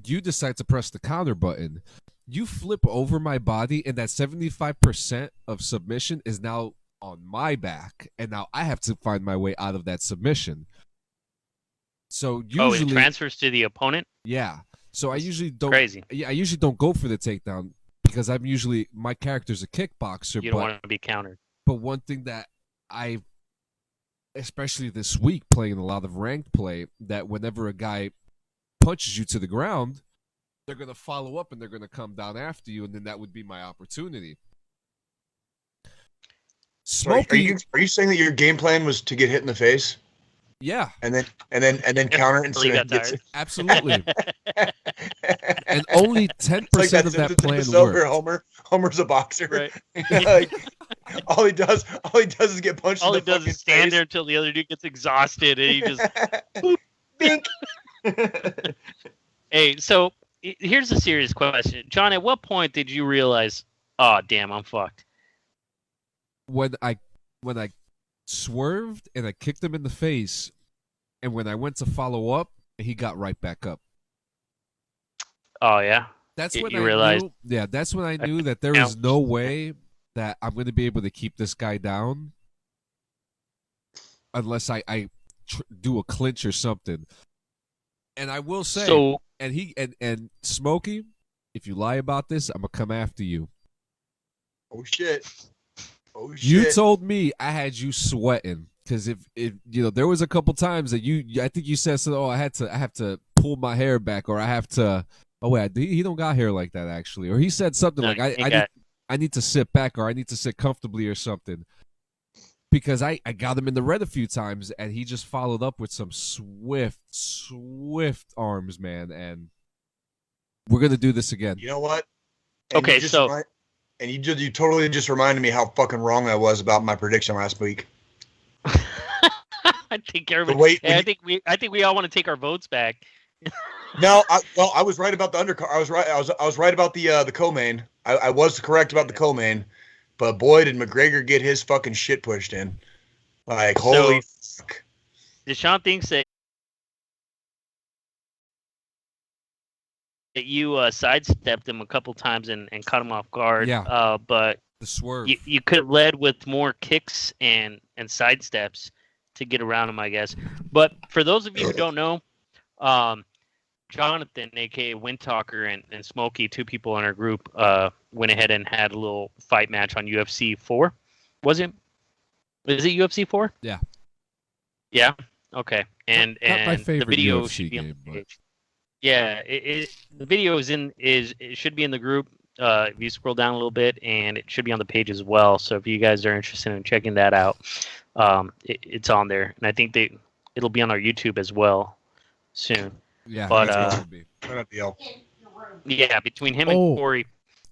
you decide to press the counter button. You flip over my body, and that 75% of submission is now on my back, and now I have to find my way out of that submission. So usually, it transfers to the opponent. Yeah. So I usually don't. Crazy. Yeah, I usually don't go for the takedown because my character's a kickboxer. You don't want to be countered. But one thing that especially this week, playing a lot of ranked play, that whenever a guy punches you to the ground, they're going to follow up and they're going to come down after you, and then that would be my opportunity. Smokey, are you saying that your game plan was to get hit in the face? Yeah, and then counter it and gets it. Absolutely. And only 10% of that plan worked. Homer's a boxer. Right. Like, all he does is get punched. All in the he does is stand there until the other dude gets exhausted, and he just boop, bink. Hey, so here's a serious question, John. At what point did you realize, oh damn, I'm fucked? When I swerved and I kicked him in the face, and when I went to follow up, he got right back up. Oh yeah, that's when I realized. Yeah, that's when I knew that there is no way that I'm going to be able to keep this guy down unless I do a clinch or something. And I will say, and Smokey, if you lie about this, I'm gonna come after you. Oh shit. You told me I had you sweating because if there was a couple times that I think you said so. Oh, I have to pull my hair back, or I have to. Oh wait, he don't got hair like that actually, or he said something like I need to sit back, or I need to sit comfortably, or something. Because I got him in the red a few times, and he just followed up with some swift arms, man. And we're gonna do this again. You know what? And you totally just reminded me how fucking wrong I was about my prediction last week. I think everybody. I think we all want to take our votes back. No, I was right about the undercard. I was right about the co-main. I was correct about the co-main, but boy, did McGregor get his fucking shit pushed in. Like, holy fuck. Deshaun thinks that you sidestepped him a couple times and caught him off guard. Yeah. But the swerve. You could have led with more kicks and sidesteps to get around him, I guess. But for those of you who don't know, Jonathan, aka Windtalker, and Smokey, two people in our group, went ahead and had a little fight match on UFC 4. Was it UFC 4? Yeah. Yeah. Okay. And not my favorite the video UFC should be on game, the page. Yeah, the video it should be in the group. If you scroll down a little bit, and it should be on the page as well. So if you guys are interested in checking that out, it's on there, and I think it'll be on our YouTube as well soon. Yeah, but yeah, between him and Corey.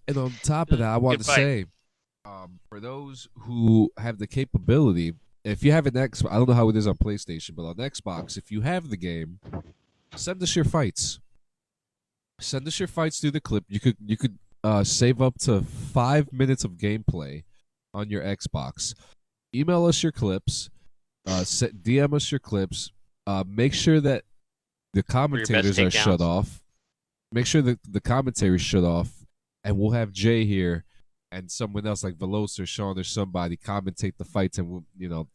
And on top of that, I want to say, for those who have the capability, if you have an Xbox, I don't know how it is on PlayStation, but on Xbox, if you have the game, send us your fights. Send us your fights through the clip. You could save up to 5 minutes of gameplay on your Xbox. Email us your clips. DM us your clips. Make sure that the commentators are shut off. Make sure that the commentary is shut off, and we'll have Jay here and someone else like Veloz or Sean or somebody commentate the fights, and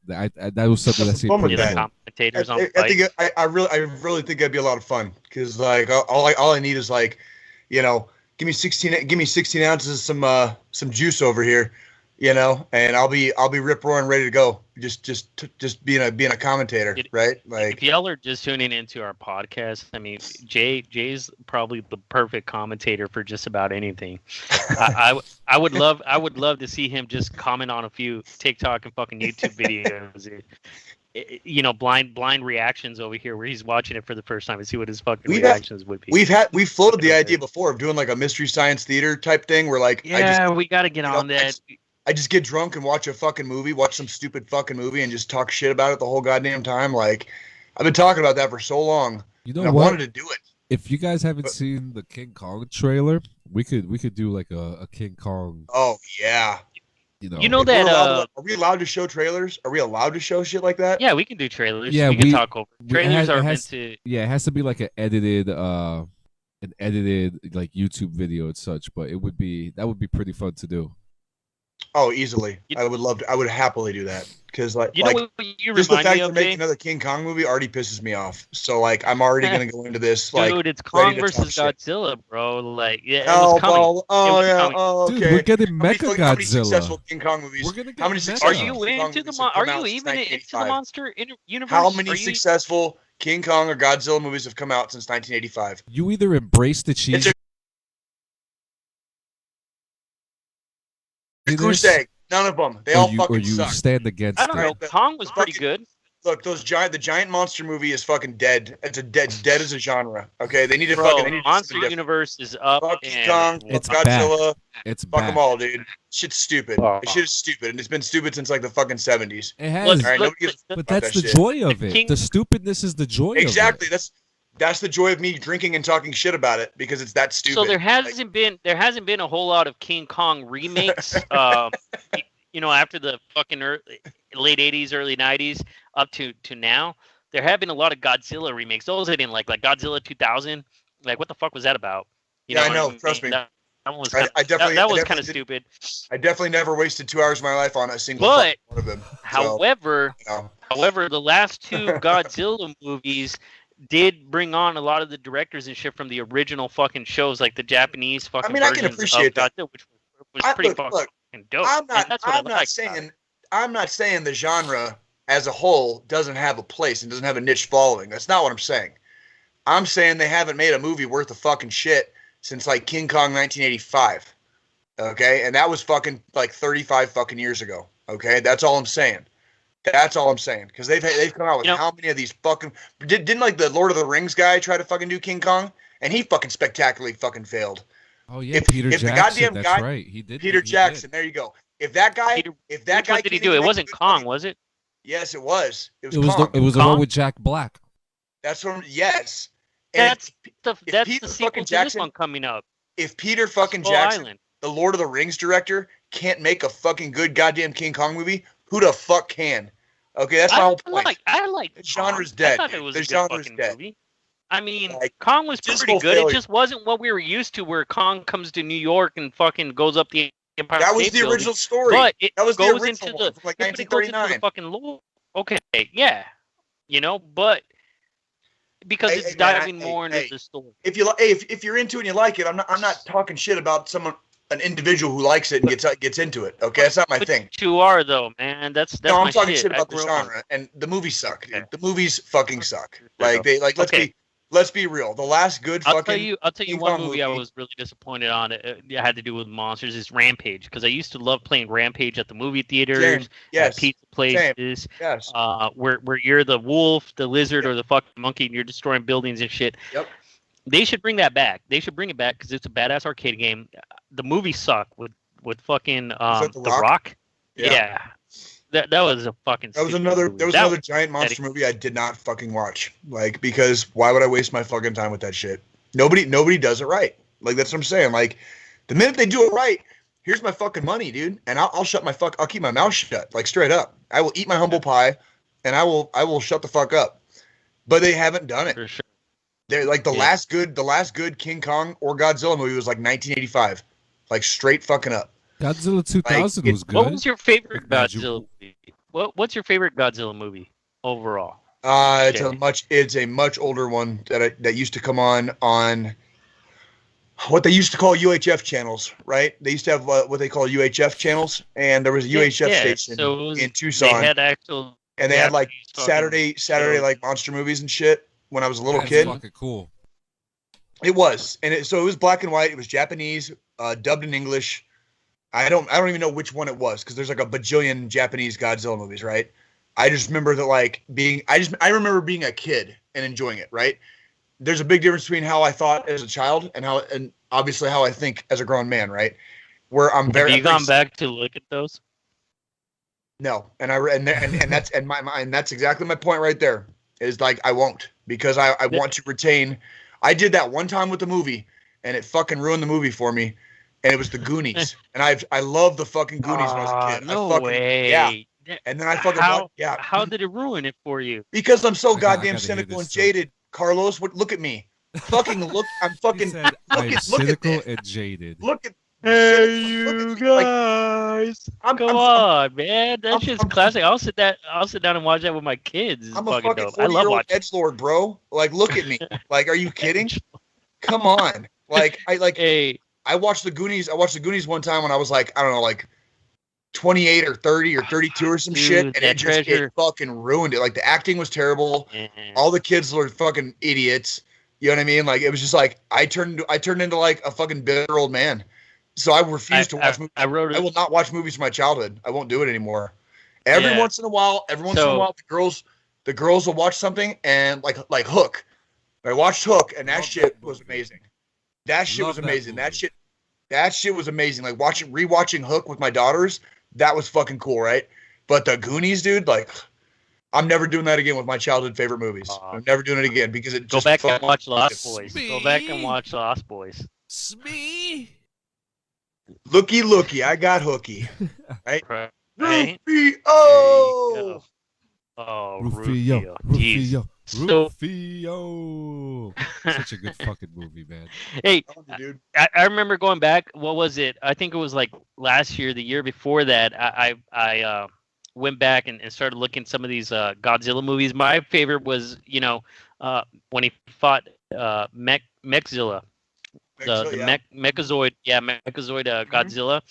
that was something that seemed pretty cool. Commentators on I really think that'd be a lot of fun because like all I need is like, give me 16 ounces of some juice over here, and I'll be rip roaring ready to go. Just being a commentator, right? Like if y'all are just tuning into our podcast, I mean, Jay's probably the perfect commentator for just about anything. I would love to see him just comment on a few TikTok and fucking YouTube videos. Blind reactions over here where he's watching it for the first time and see what his fucking reactions would be. We've floated the idea before of doing like a mystery science theater type thing where like we got to get on that. I just get drunk and watch some stupid fucking movie and just talk shit about it the whole goddamn time. Like, I've been talking about that for so long. I wanted to do it. If you guys haven't seen the King Kong trailer, we could do like a King Kong. Oh yeah. Are we allowed to show trailers? Are we allowed to show shit like that? Yeah, we can do trailers. Yeah, we can talk over. Trailers are meant to. Yeah, it has to be like an edited like YouTube video and such. But that would be pretty fun to do. Oh, easily. I would happily do that because what you just the fact they're making another King Kong movie already pisses me off. So like I'm already gonna go into this like. Dude, it's Kong versus Godzilla, bro. Like it was coming. Dude, we're getting Mecha Godzilla. How many successful King Kong movies? Are you into the monster universe? How many successful King Kong or Godzilla movies have come out since 1985? You either embrace the cheese. Crusade, none of them. They all fucking suck. suck. Stand against. I don't know. Kong was pretty good. Look, the giant monster movie is fucking dead. It's dead as a genre. Okay, they need to Monster Universe is up. Fuck Kong, it's Godzilla. It's fuck back. them all, dude. Shit's stupid. Shit is stupid, and it's been stupid since like the fucking 70s. It has. But that's the joy of it. The stupidness is the joy. Exactly. Of it. That's the joy of me drinking and talking shit about it because it's that stupid. So there hasn't been a whole lot of King Kong remakes. After the fucking late 80s, early 90s up to now, there have been a lot of Godzilla remakes. Those I didn't like Godzilla 2000. Like, what the fuck was that about? I know. Trust me. That was kind of stupid. I definitely never wasted 2 hours of my life on a single one of them. However, the last two Godzilla movies did bring on a lot of the directors and shit from the original fucking shows, like the Japanese fucking versions I can appreciate of Godzilla, which was pretty fucking dope. I'm not saying the genre as a whole doesn't have a place and doesn't have a niche following. That's not what I'm saying. I'm saying they haven't made a movie worth of fucking shit since like King Kong 1985. Okay, and that was fucking like 35 fucking years ago. Okay, that's all I'm saying. That's all I'm saying. Because they've come out with how many of these fucking didn't like the Lord of the Rings guy try to fucking do King Kong and he fucking spectacularly fucking failed. Oh yeah, Peter Jackson. The goddamn that's guy, right. He did. Peter Jackson. There you go. If that guy, which one did he do? It wasn't Kong, was it? Yes, it was. It was Kong. It was the one with Jack Black. That's from yes. That's the sequel to this one coming up. If Peter fucking Jackson, the Lord of the Rings director, can't make a fucking good goddamn King Kong movie, who the fuck can? Okay, that's my whole point. I like the genre's dead. I thought it was the a good genre's fucking dead. movie. I mean, Kong was pretty good. It just wasn't what we were used to, where Kong comes to New York and fucking goes up the Empire State Building. That was the original story. But it that was goes the original into one from like 1939. The fucking lore. Okay, yeah, but because it's diving more into the story. If you're into it and you like it, I'm not talking shit about an individual who likes it and gets into it. Okay, that's not my thing. You are though, man. That's no, I'm my talking shit. shit about the genre and the movies suck. Okay. The movies fucking suck. Let's be real. The last good I'll tell you one movie I was really disappointed on. It had to do with monsters. Is Rampage, because I used to love playing Rampage at the movie theaters, at pizza places, where you're the wolf, the lizard, or the fucking monkey, and you're destroying buildings and shit. Yep. They should bring that back. They should bring it back because it's a badass arcade game. The movie sucked with fucking The Rock. Yeah. That was a fucking. There was another giant monster movie I did not fucking watch. Like, because why would I waste my fucking time with that shit? Nobody does it right. Like, that's what I'm saying. Like, the minute they do it right, here's my fucking money, dude, and I'll keep my mouth shut, like straight up. I will eat my humble pie, and I will shut the fuck up. But they haven't done it. For sure. They're like the last good King Kong or Godzilla movie was like 1985, like straight fucking up. Godzilla 2000 was good. What was your favorite Godzilla movie? What's your favorite Godzilla movie overall? It's a much older one that used to come on what they used to call UHF channels, right? They used to have what they call UHF channels, and there was a UHF station in Tucson. They had actual, and they had like Saturday like monster movies and shit when I was a little kid. Fucking cool. It was, so it was black and white. It was Japanese, dubbed in English. I don't even know which one it was because there's like a bajillion Japanese Godzilla movies, right? I just remember that I remember being a kid and enjoying it, right? There's a big difference between how I thought as a child and obviously how I think as a grown man, right? Where I'm very. Have you gone back to look at those? No, and that's exactly my point right there. Is like I won't because I want to retain. I did that one time with the movie, and it fucking ruined the movie for me. And it was the Goonies, and I love the fucking Goonies when I was a kid. No way. Yeah. And then I fucking How did it ruin it for you? Because I'm so goddamn cynical and jaded, Carlos. Look at me. Fucking look. I'm fucking. I'm cynical and jaded. Look at. Hey, you guys! Come on, man. That shit's classic. I'll sit down and watch that with my kids. I'm a fucking 40-year-old edgelord, bro. Like, look at me. Like, are you kidding? Come on. Hey. I watched the Goonies. I watched the Goonies one time when I was like, I don't know, like 28 or 30 or 32 or some shit, and it fucking ruined it. Like the acting was terrible. All the kids were fucking idiots. You know what I mean? Like it was just like I turned into like a fucking bitter old man. So I refuse to watch movies. I will not watch movies from my childhood. I won't do it anymore. Every once in a while, the girls will watch something and like Hook. I watched Hook, and that shit was amazing. That shit was amazing. That shit was amazing. Like rewatching Hook with my daughters, that was fucking cool, right? But the Goonies, dude, like I'm never doing that again with my childhood favorite movies. I'm never doing it again because it go back and watch Lost Boys. Go back and watch Lost Boys. Smee. Looky, I got hooky. Right? Rufio. Oh, Rufio. Such a good fucking movie, man. Hey, I remember going back. What was it? I think it was like last year, the year before that. I went back and started looking at some of these Godzilla movies. My favorite was, when he fought Mechzilla. The Mechazoid, Godzilla.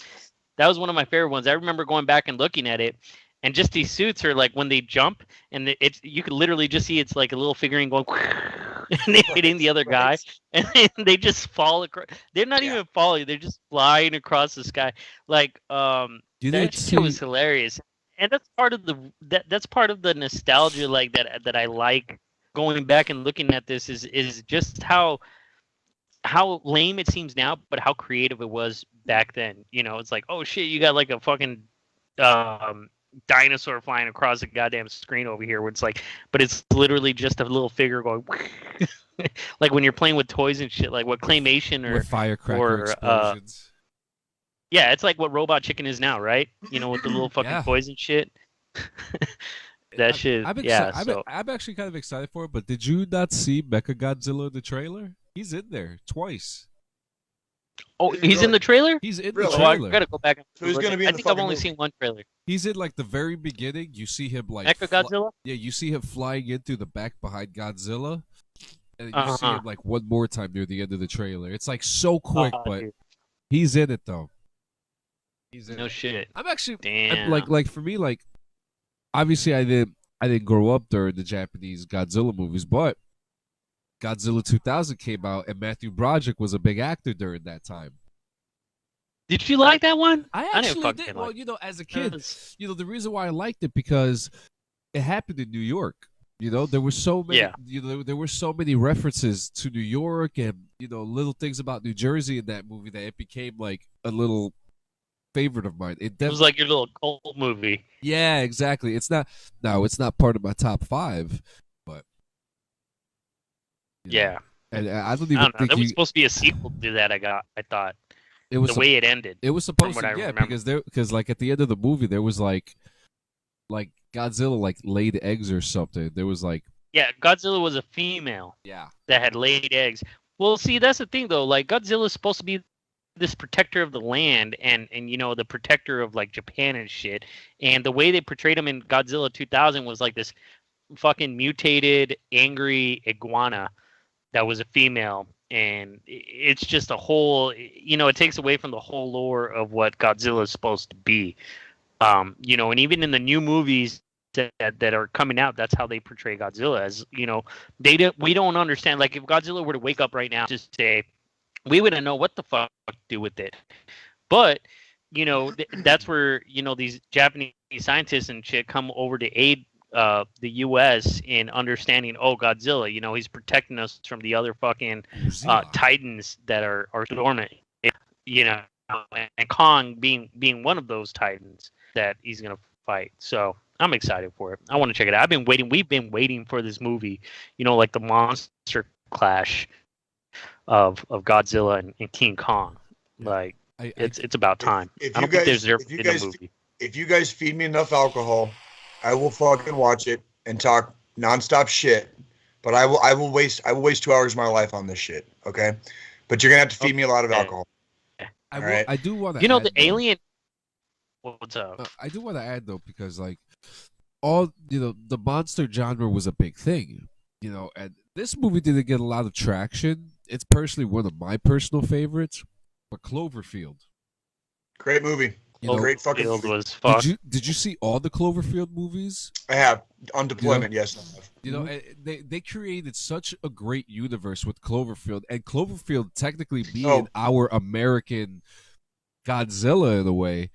That was one of my favorite ones. I remember going back and looking at it, and just these suits are like when they jump, and you could literally just see it's like a little figurine going, and they hitting the other guy, and they just fall across. They're not even falling; they're just flying across the sky. Like that shit was hilarious, and that's part of that's part of the nostalgia, like that I like going back and looking at this is just how lame it seems now, but how creative it was back then. It's like, oh shit, you got like a fucking dinosaur flying across the goddamn screen over here, where it's like, but it's literally just a little figure going like when you're playing with toys and shit, like what Claymation or firecracker explosions. Yeah, it's like what Robot Chicken is now, right? With the little fucking toys and shit. That shit. I'm actually kind of excited for it, but did you not see Mechagodzilla the trailer? He's in there twice. Oh, he's in the trailer? He's in the trailer. I gotta go back and so he's gonna be I think I've only seen one trailer. He's in like the very beginning. You see him like Mechagodzilla? you see him flying in through the back behind Godzilla. And you see him like one more time near the end of the trailer. It's like so quick, but he's in it though. He's in no it. Shit. I'm actually damn. Like for me, like obviously I didn't grow up during the Japanese Godzilla movies, but Godzilla 2000 came out, and Matthew Broderick was a big actor during that time. Did you like that one? I actually did. Well, as a kid, the reason why I liked it because it happened in New York. There were so many. There were so many references to New York, and little things about New Jersey in that movie that it became like a little favorite of mine. It was like your little cult movie. Yeah, exactly. It's not part of my top 5. Yeah, and I don't even think there was supposed to be a sequel to that. I thought. It was the way it ended. It was supposed to, yeah, because like at the end of the movie there was like Godzilla like laid eggs or something. There was like Godzilla was a female. Yeah. That had laid eggs. Well, see, that's the thing though. Like Godzilla's supposed to be this protector of the land and the protector of like Japan and shit. And the way they portrayed him in Godzilla 2000 was like this fucking mutated, angry iguana that was a female. And it's just a whole, it takes away from the whole lore of what Godzilla is supposed to be. And even in the new movies that are coming out, that's how they portray Godzilla as, we don't understand. Like if Godzilla were to wake up right now, just say, we wouldn't know what the fuck to do with it. But, that's where, these Japanese scientists and shit come over to aid the U.S. in understanding, Godzilla, he's protecting us from the other fucking titans that are dormant, and Kong being one of those titans that he's going to fight. So I'm excited for it. I want to check it out. We've been waiting for this movie, like the monster clash of Godzilla and King Kong. Like it's about time. I don't think there's ever been a movie. If you guys feed me enough alcohol, I will fucking watch it and talk nonstop shit. But I will waste 2 hours of my life on this shit. Okay, but you're gonna have to feed me a lot of alcohol. I do want to. The alien. What's up? I do want to add though, because like all the monster genre was a big thing, and this movie didn't get a lot of traction. It's personally one of my personal favorites, but Cloverfield. Great movie. Great fucking movie. Was fuck. Did you see all the Cloverfield movies? I have. On deployment, yes. I have. They created such a great universe with Cloverfield, and Cloverfield technically being our American Godzilla in a way.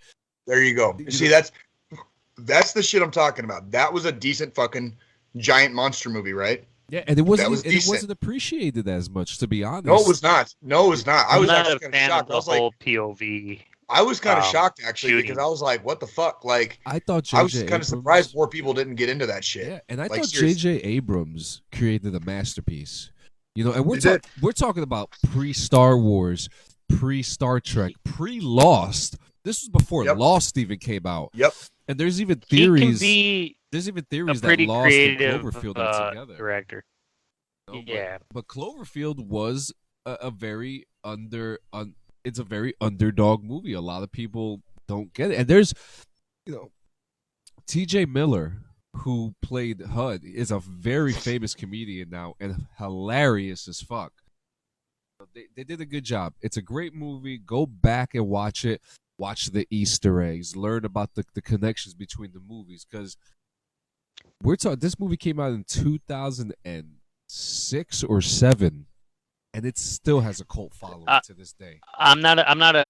There you go. See, that's the shit I'm talking about. That was a decent fucking giant monster movie, right? Yeah, and it wasn't appreciated as much, to be honest. No, it was not. I was not actually kind of shocked. I was like, POV. I was kind of shocked actually because I was like, "What the fuck?" Like, I thought I was kind of surprised more people didn't get into that shit. Yeah, and I thought J.J. Abrams created a masterpiece. And we're talking about pre-Star Wars, pre-Star Trek, pre-Lost. This was before Lost even came out. Yep. And there's even theories. There's even theories that Lost and Cloverfield are together. Director. But Cloverfield was a very it's a very underdog movie. A lot of people don't get it. And there's, T.J. Miller, who played HUD, is a very famous comedian now and hilarious as fuck. They did a good job. It's a great movie. Go back and watch it. Watch the Easter eggs. Learn about the connections between the movies, because this movie came out in 2006 or 7, and it still has a cult following to this day. I'm not a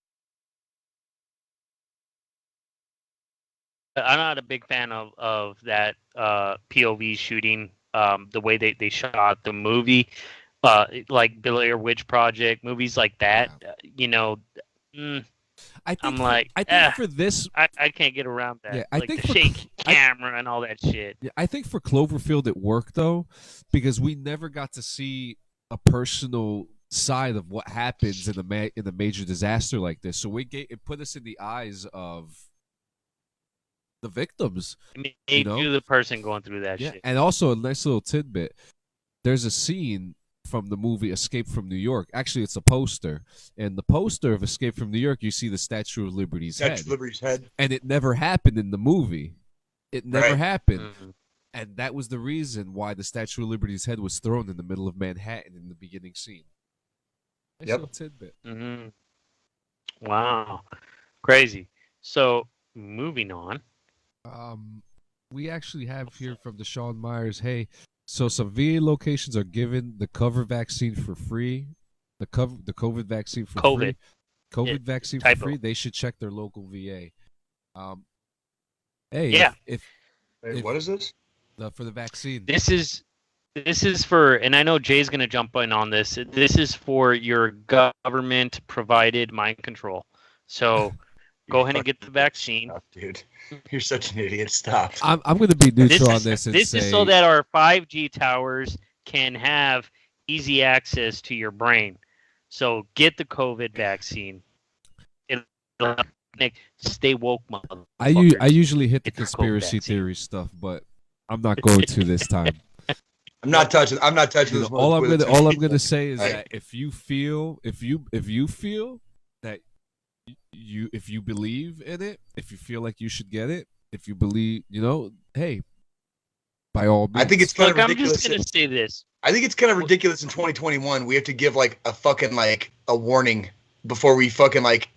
big fan of that POV shooting. The way they shot the movie, like Blair Witch Project, movies like that. I think for this, I can't get around that. Yeah, the shake camera and all that shit. Yeah, I think for Cloverfield it worked though, because we never got to see a personal side of what happens in a major disaster like this. So it put us in the eyes of the victims. It made you the person going through that shit. And also a nice little tidbit. There's a scene from the movie Escape from New York. Actually, it's a poster. And the poster of Escape from New York, you see the Statue of Liberty's head. And it never happened in the movie. It never happened. Mm-hmm. And that was the reason why the Statue of Liberty's head was thrown in the middle of Manhattan in the beginning scene. Nice little tidbit. Mm-hmm. Wow. Crazy. So, moving on. We actually have here from Deshaun Myers, hey, so some VA locations are given the COVID vaccine for free. The COVID vaccine for free. COVID vaccine for free. They should check their local VA. What is this? For the vaccine. This is for, and I know Jay's going to jump in on this. This is for your government provided mind control. So go ahead and get the vaccine. Stop, dude. You're such an idiot. Stop. I'm going to be neutral on this. This is so that our 5G towers can have easy access to your brain. So get the COVID vaccine. Stay woke, mother. I usually hit the conspiracy theory stuff, but I'm not going to this time. I'm not touching this. All I'm gonna say is that if you feel that if you believe in it, if you feel like you should get it, if you believe, hey, by all means. I think it's kind of ridiculous. I'm just gonna say this. I think it's kind of ridiculous in 2021. We have to give like a fucking like a warning before we fucking like,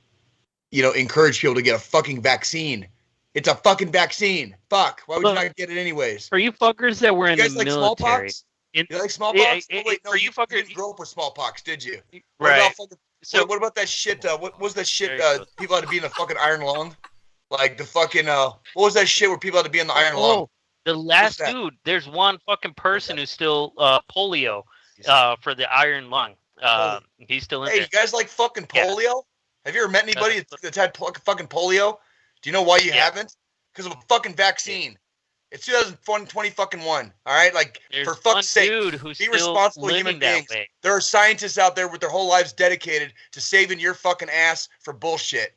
encourage people to get a fucking vaccine. It's a fucking vaccine. Fuck. Why would you not get it anyways? For you fuckers that were in the military. Smallpox? You like smallpox? Wait, no, you didn't grow up with smallpox, did you? Right. What about that shit? What was that shit? People had to be in the fucking iron lung? Like the fucking, what was that shit where people had to be in the iron lung? The last dude, there's one fucking person who's still polio for the iron lung. He's still in there. Hey, you guys like fucking polio? Yeah. Have you ever met anybody that's had fucking polio? Do you know why you haven't? Because of a fucking vaccine. It's 2020 fucking one. All right, like for fuck's sake, be responsible human beings. There are scientists out there with their whole lives dedicated to saving your fucking ass for bullshit.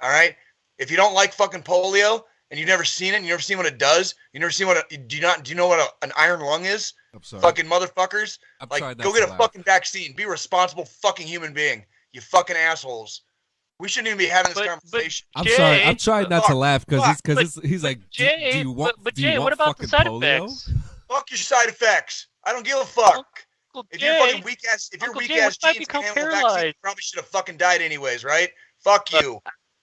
All right, if you don't like fucking polio and you've never seen it, and you never seen what it does, you never seen what do you know what an iron lung is? I'm sorry. Fucking motherfuckers. Go get a fucking vaccine. Be a responsible fucking human being. You fucking assholes. We shouldn't even be having this conversation. I'm sorry. I'm trying not to laugh because he's like, Jay, do you want Jay, what about the side effects? Fuck your side effects. I don't give a fuck. If you're fucking weak ass, genes can handle vaccine, you probably should have fucking died anyways, right? Fuck you.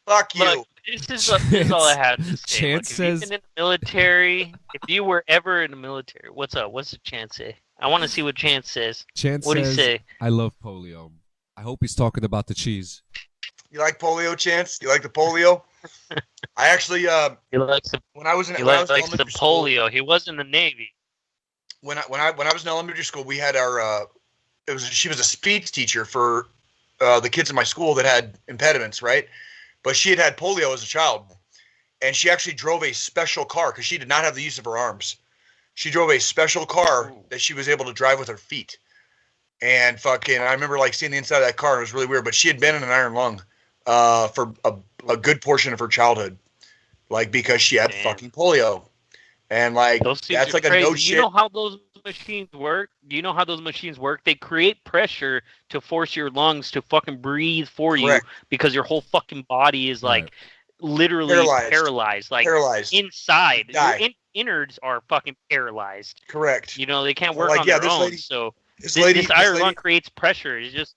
Fuck you. Look, this is all I have to say. Chance says, if you've been in the military, if you were ever in the military, what's up? What's the Chance say? I want to see what Chance says. Chance what do you say? I love polio. I hope he's talking about the cheese. You like polio, Chance? You like the polio? I actually he likes the, when I was in likes the polio. He was in the Navy. When I was in elementary school, we had our she was a speech teacher for the kids in my school that had impediments, right? But she had polio as a child, and she actually drove a special car because she did not have the use of her arms. She drove a special car that she was able to drive with her feet. And fucking, I remember like seeing the inside of that car, and it was really weird. But she had been in an iron lung for a good portion of her childhood, like because she had fucking polio, and like that's like crazy. A no shit. You know how those machines work? They create pressure to force your lungs to fucking breathe for you because your whole fucking body is like literally paralyzed. Like inside, your innards are fucking paralyzed. Correct. They can't work on their own. So this iron lung creates pressure. It's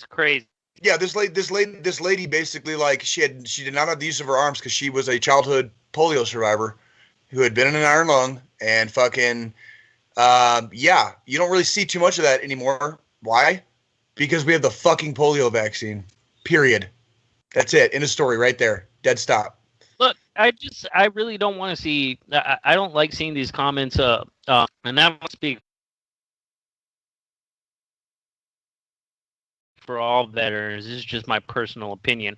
crazy. Yeah, this lady basically like she did not have the use of her arms because she was a childhood polio survivor who had been in an iron lung and fucking you don't really see too much of that anymore. Why? Because we have the fucking polio vaccine. Period. That's it. End of story right there. Dead stop. Look, I really don't want to see. I don't like seeing these comments. And that must be for all veterans. This is just my personal opinion.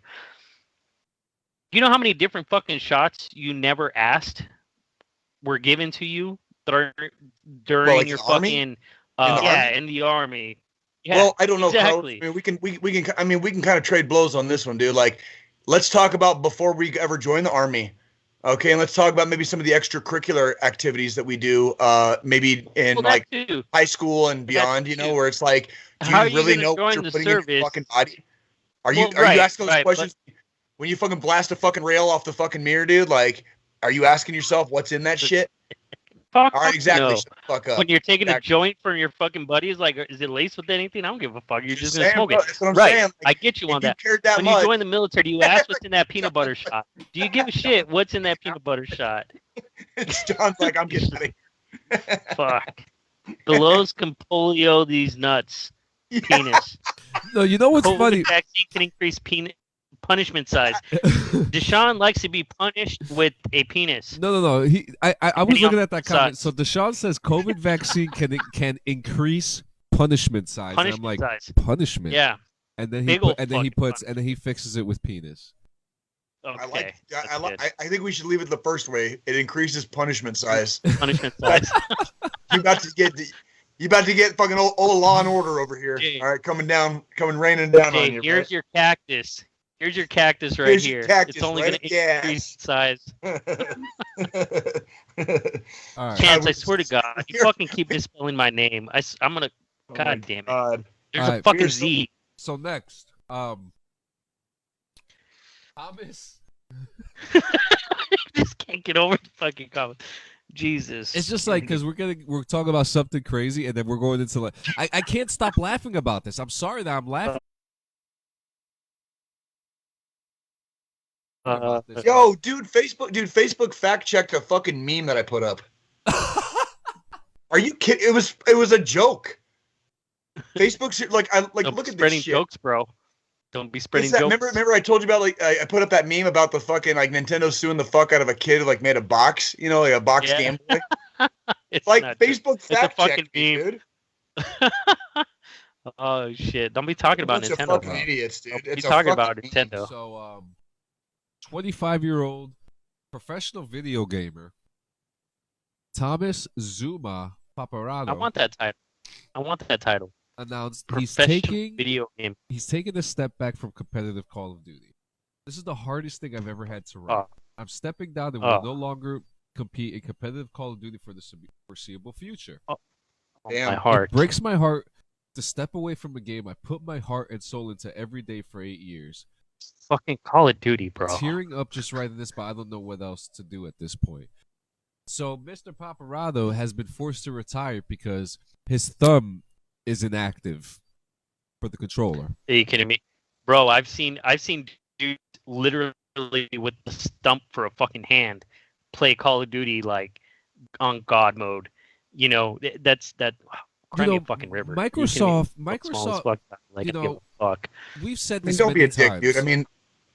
You know how many different fucking shots you never asked were given to you during your fucking in the army? Yeah, well, I don't know. Exactly. I mean, we can kind of trade blows on this one, dude. Like, let's talk about before we ever join the army. Okay, and let's talk about maybe some of the extracurricular activities that we do, maybe in high school and beyond. Where it's like, do you really know what you're putting in your fucking body? Are you asking those questions when you fucking blast a fucking rail off the fucking mirror, dude? Like, are you asking yourself what's in that shit? Fuck. All right, exactly. No. Shut the fuck up. When you're taking a joint from your fucking buddies, like, is it laced with anything? I don't give a fuck. You're just gonna smoke it. That's what I'm saying. Like, I get you on that. When you join the military, do you ask what's in that peanut butter shot? Do you give a shit what's in that peanut butter shot? John's like, I'm getting ready. Fuck. Delos can polio these nuts. Penis. No, you know what's funny? Vaccine can increase punishment size. Deshaun likes to be punished with a penis. No. I was looking at that comment. So Deshaun says COVID vaccine can increase punishment size. Punishment I'm like, size. Punishment. Yeah. And then he fixes it with penis. Okay. I think we should leave it the first way. It increases punishment size. Punishment size. You about to get fucking old Law and Order over here. Jay. All right, coming raining down on you. Here's your cactus. Here's your cactus right here. It's only going to increase size. All right. Chance, I swear to God, you fucking keep misspelling my name. I'm going to... God damn it. God. There's a fucking Z. So next, Thomas. Just can't get over the fucking comment. Jesus. It's just like because we're talking about something crazy and then we're going into like I can't stop laughing about this. I'm sorry that I'm laughing. Yo, dude, Facebook fact checked a fucking meme that I put up. Are you kidding? It was a joke. Facebook's like look at this shit. Spreading jokes, bro. Don't be spreading jokes. Remember I told you about like I put up that meme about the fucking like Nintendo suing the fuck out of a kid who like made a box, like a box Game Boy. It's like Facebook fact checked me, dude. Oh shit! Don't be talking about Nintendo. Fucking idiots, dude. Don't be talking about Nintendo. So 25-year-old professional video gamer Thomas Zuma Paparazzo. I want that title. Announced he's taking a step back from competitive Call of Duty. This is the hardest thing I've ever had to run. I'm stepping down and will no longer compete in competitive Call of Duty for the foreseeable future. Damn. My heart. It breaks my heart to step away from a game I put my heart and soul into every day for 8 years. Fucking Call of Duty, bro. Tearing up just writing this, but I don't know what else to do at this point. So Mr. Paparazzo has been forced to retire because his thumb is inactive for the controller. Are you kidding me? Bro, I've seen dudes literally with the stump for a fucking hand play Call of Duty like on God mode. That's cry me a fucking river. Microsoft, fuck. We've said this don't be a times. dick, dude. I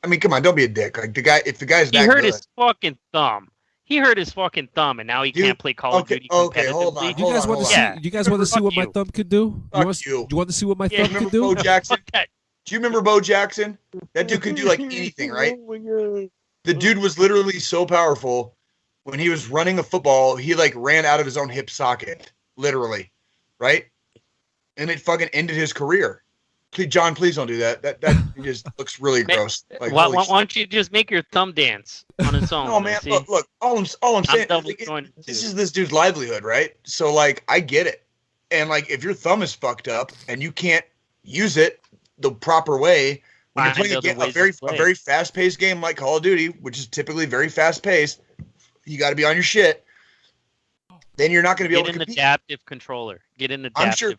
mean, come on, don't be a dick. Like if the guy's he hurt his fucking thumb. He hurt his fucking thumb, and now he can't play Call of Duty competitively. Okay, hold on. You guys want to see what my thumb can do? You want to see what my thumb can do? Bo Jackson? Do you remember Bo Jackson? That dude could do like anything, right? Oh my God. The dude was literally so powerful. When he was running a football, he like ran out of his own hip socket, literally, right? And it fucking ended his career. Please, John, please don't do that. That just looks really gross. Like, why don't you just make your thumb dance on its own? No, man. Look. All I'm saying is this is this dude's livelihood, right? So like, I get it. And like, if your thumb is fucked up and you can't use it the proper way, when you're playing a very fast-paced game like Call of Duty, which is typically very fast-paced, you got to be on your shit. Then you're not going to be able to compete. Get an adaptive controller.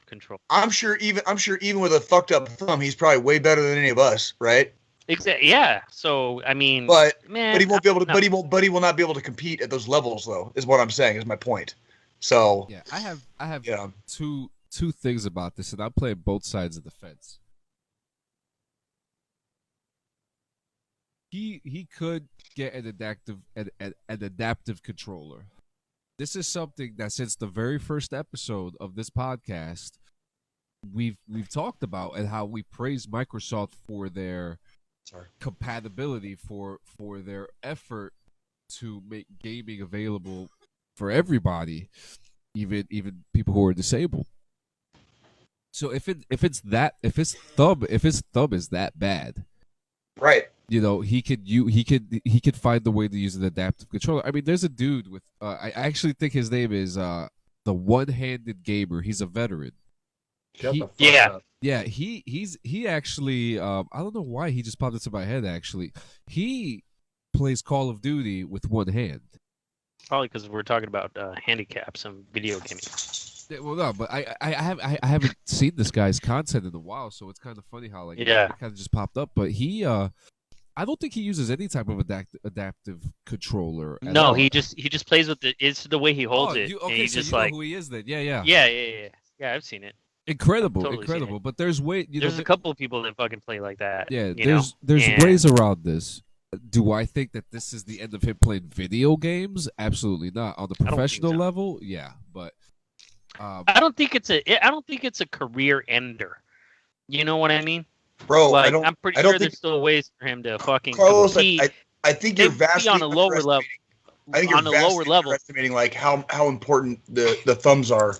Control. I'm sure even with a fucked up thumb, he's probably way better than any of us, right? Exactly. Yeah. So I mean, but he won't be able to. No. But he will not be able to compete at those levels, though. Is what I'm saying. Is my point. So yeah, I have two things about this, and I'm playing both sides of the fence. He could get an adaptive controller. This is something that since the very first episode of this podcast, we've talked about, and how we praise Microsoft for their compatibility, for their effort to make gaming available for everybody, even people who are disabled. So if his thumb is that bad, right? He could find the way to use an adaptive controller. I mean, there's a dude with I actually think his name is the One-Handed Gamer. He's a veteran. Shut the fuck up. Yeah, he actually I don't know why he just popped into my head. Actually, he plays Call of Duty with one hand. Probably because we're talking about handicaps and video gaming. Yeah, well, no, but I haven't seen this guy's content in a while, so it's kind of funny how it kind of just popped up. But he I don't think he uses any type of adaptive controller. No, all. he just plays with it. It's the way he holds it. Okay, and so just you like know who he is then? Yeah. Yeah, I've seen it. Incredible. But there's there's a couple of people that fucking play like that. Yeah, there's ways around this. Do I think that this is the end of him playing video games? Absolutely not. On the professional level, yeah, but I don't think it's a career ender. You know what I mean? Bro, I'm pretty sure there's still ways for him to fucking Carlos, compete. I think you're vastly on a lower level. I think you're vastly underestimating like how important the thumbs are,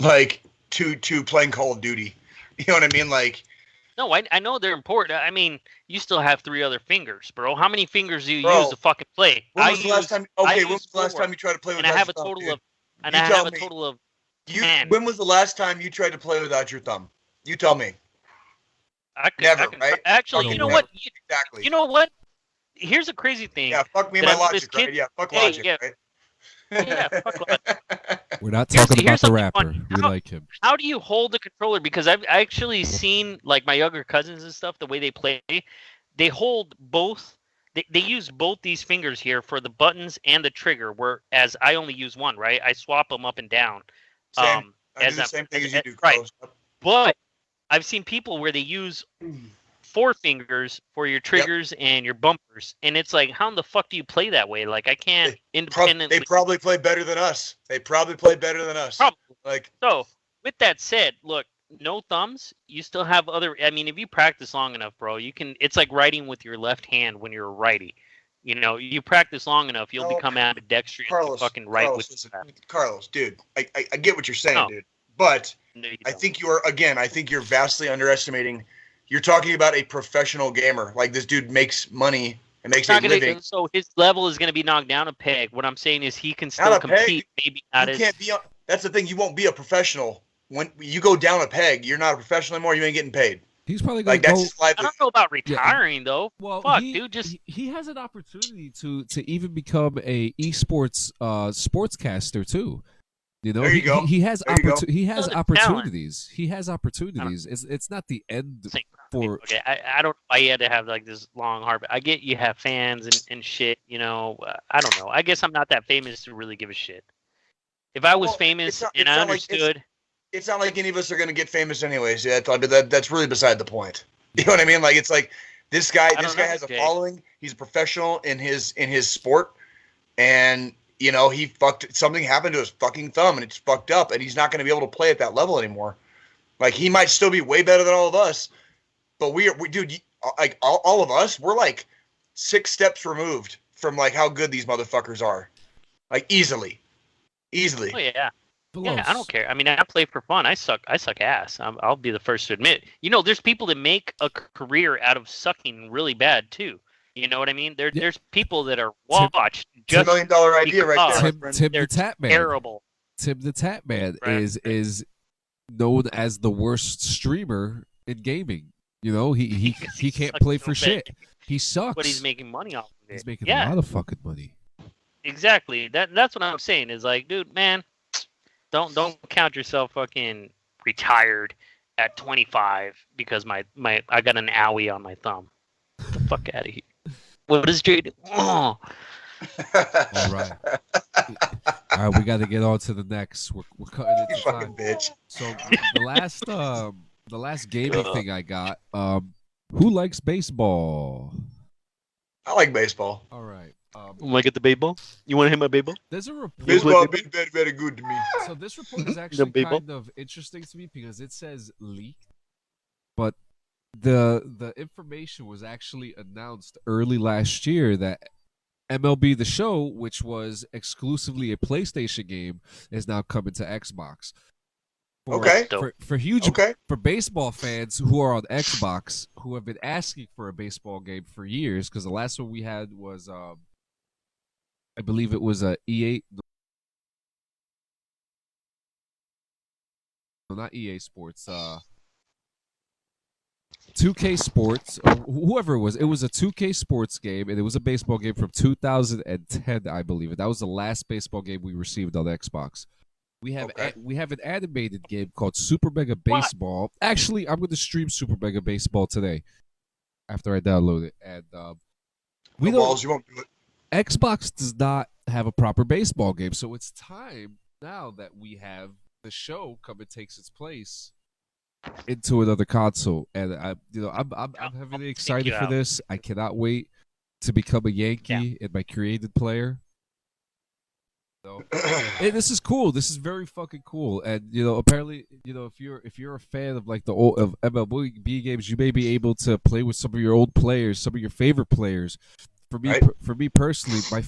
like to playing Call of Duty. You know what I mean? Like, No, I know they're important. I mean, you still have 3 other fingers, bro. How many fingers do you use to fucking play? When was the last time? Okay, when was the last time you tried to play without your thumb? And I have a total of 10. When was the last time you tried to play without your thumb? You tell me. Never, right? Actually, you know what? Exactly. You know what? Here's a crazy thing. Yeah, fuck me and my logic, right? Yeah, fuck logic, right? Yeah, fuck logic. We're not talking about the rapper. We like him. How do you hold the controller? Because I've actually seen like my younger cousins and stuff, the way they play, they hold both. They use both these fingers here for the buttons and the trigger, whereas I only use one, right? I swap them up and down. Same. I do the same thing as you do. Right. But I've seen people where they use 4 fingers for your triggers and your bumpers, and it's like, how in the fuck do you play that way? Like, I can't independently. They probably play better than us. Probably. So, with that said, look, no thumbs. You still have other. I mean, if you practice long enough, bro, you can. It's like writing with your left hand when you're a righty. You know, you practice long enough, you'll become ambidextrous. Carlos, fucking right with Carlos, dude. I get what you're saying, dude. But I think I think you're vastly underestimating. You're talking about a professional gamer. Like, this dude makes money and makes a living. So his level is going to be knocked down a peg. What I'm saying is he can still compete. Maybe not you can't be. That's the thing. You won't be a professional when you go down a peg. You're not a professional anymore. You ain't getting paid. He's probably going to go. I don't know about retiring though. Well, fuck, dude. He has an opportunity to even become a esports sportscaster too. You know, there you go. He has opportunities. He has opportunities. It's not the end for. Okay, I don't know why you had to have like this long hard. I get you have fans and shit. You know, I don't know. I guess I'm not that famous to really give a shit. If I was famous and I understood, it's not like any of us are gonna get famous anyways. Yeah, that's really beside the point. You know what I mean? Like, it's like this guy has a following. He's a professional in his sport, and. You know, something happened to his fucking thumb and it's fucked up and he's not going to be able to play at that level anymore. Like, he might still be way better than all of us, but dude, like all of us, we're like 6 steps removed from like how good these motherfuckers are. Like, easily. Oh yeah. Yeah, I don't care. I mean, I play for fun. I suck ass. I'll be the first to admit. You know, there's people that make a career out of sucking really bad too. You know what I mean? There's people that are watched. $2 million idea right there. Tim the Tap Man. Terrible. Tim the Tap Man is known as the worst streamer in gaming. You know, he can't play for shit. He sucks. But he's making money off of it. He's making a lot of fucking money. Exactly. That's what I'm saying. Is like, dude, man, don't count yourself fucking retired at 25 because I got an owie on my thumb. Get the fuck out of here. What is Jade? Oh. All right, we got to get on to the next. We're cutting it. You fucking bitch. So the last gaming thing I got. Who likes baseball? I like baseball. All right. Want to get the baseball? You want to hit my baseball? There's a report. Baseball been very, very good to me. So this report is actually kind of interesting to me because it says leaked, but the information was actually announced early last year that MLB The Show, which was exclusively a PlayStation game, is now coming to Xbox. For baseball fans who are on Xbox, who have been asking for a baseball game for years, because the last one we had was, I believe it was a EA. No, not EA Sports. 2K Sports, or whoever it was a 2K Sports game, and it was a baseball game from 2010, I believe. And that was the last baseball game we received on Xbox. We have an animated game called Super Mega Baseball. What? Actually, I'm going to stream Super Mega Baseball today after I download it. And you won't do it. Xbox does not have a proper baseball game, so it's time now that we have the show come and takes its place into another console, and I'm heavily excited for this. I cannot wait to become a Yankee in my created player. So, and this is cool. This is very fucking cool. And apparently, if you're a fan of like the old of MLB games, you may be able to play with some of your old players, some of your favorite players. For me personally, my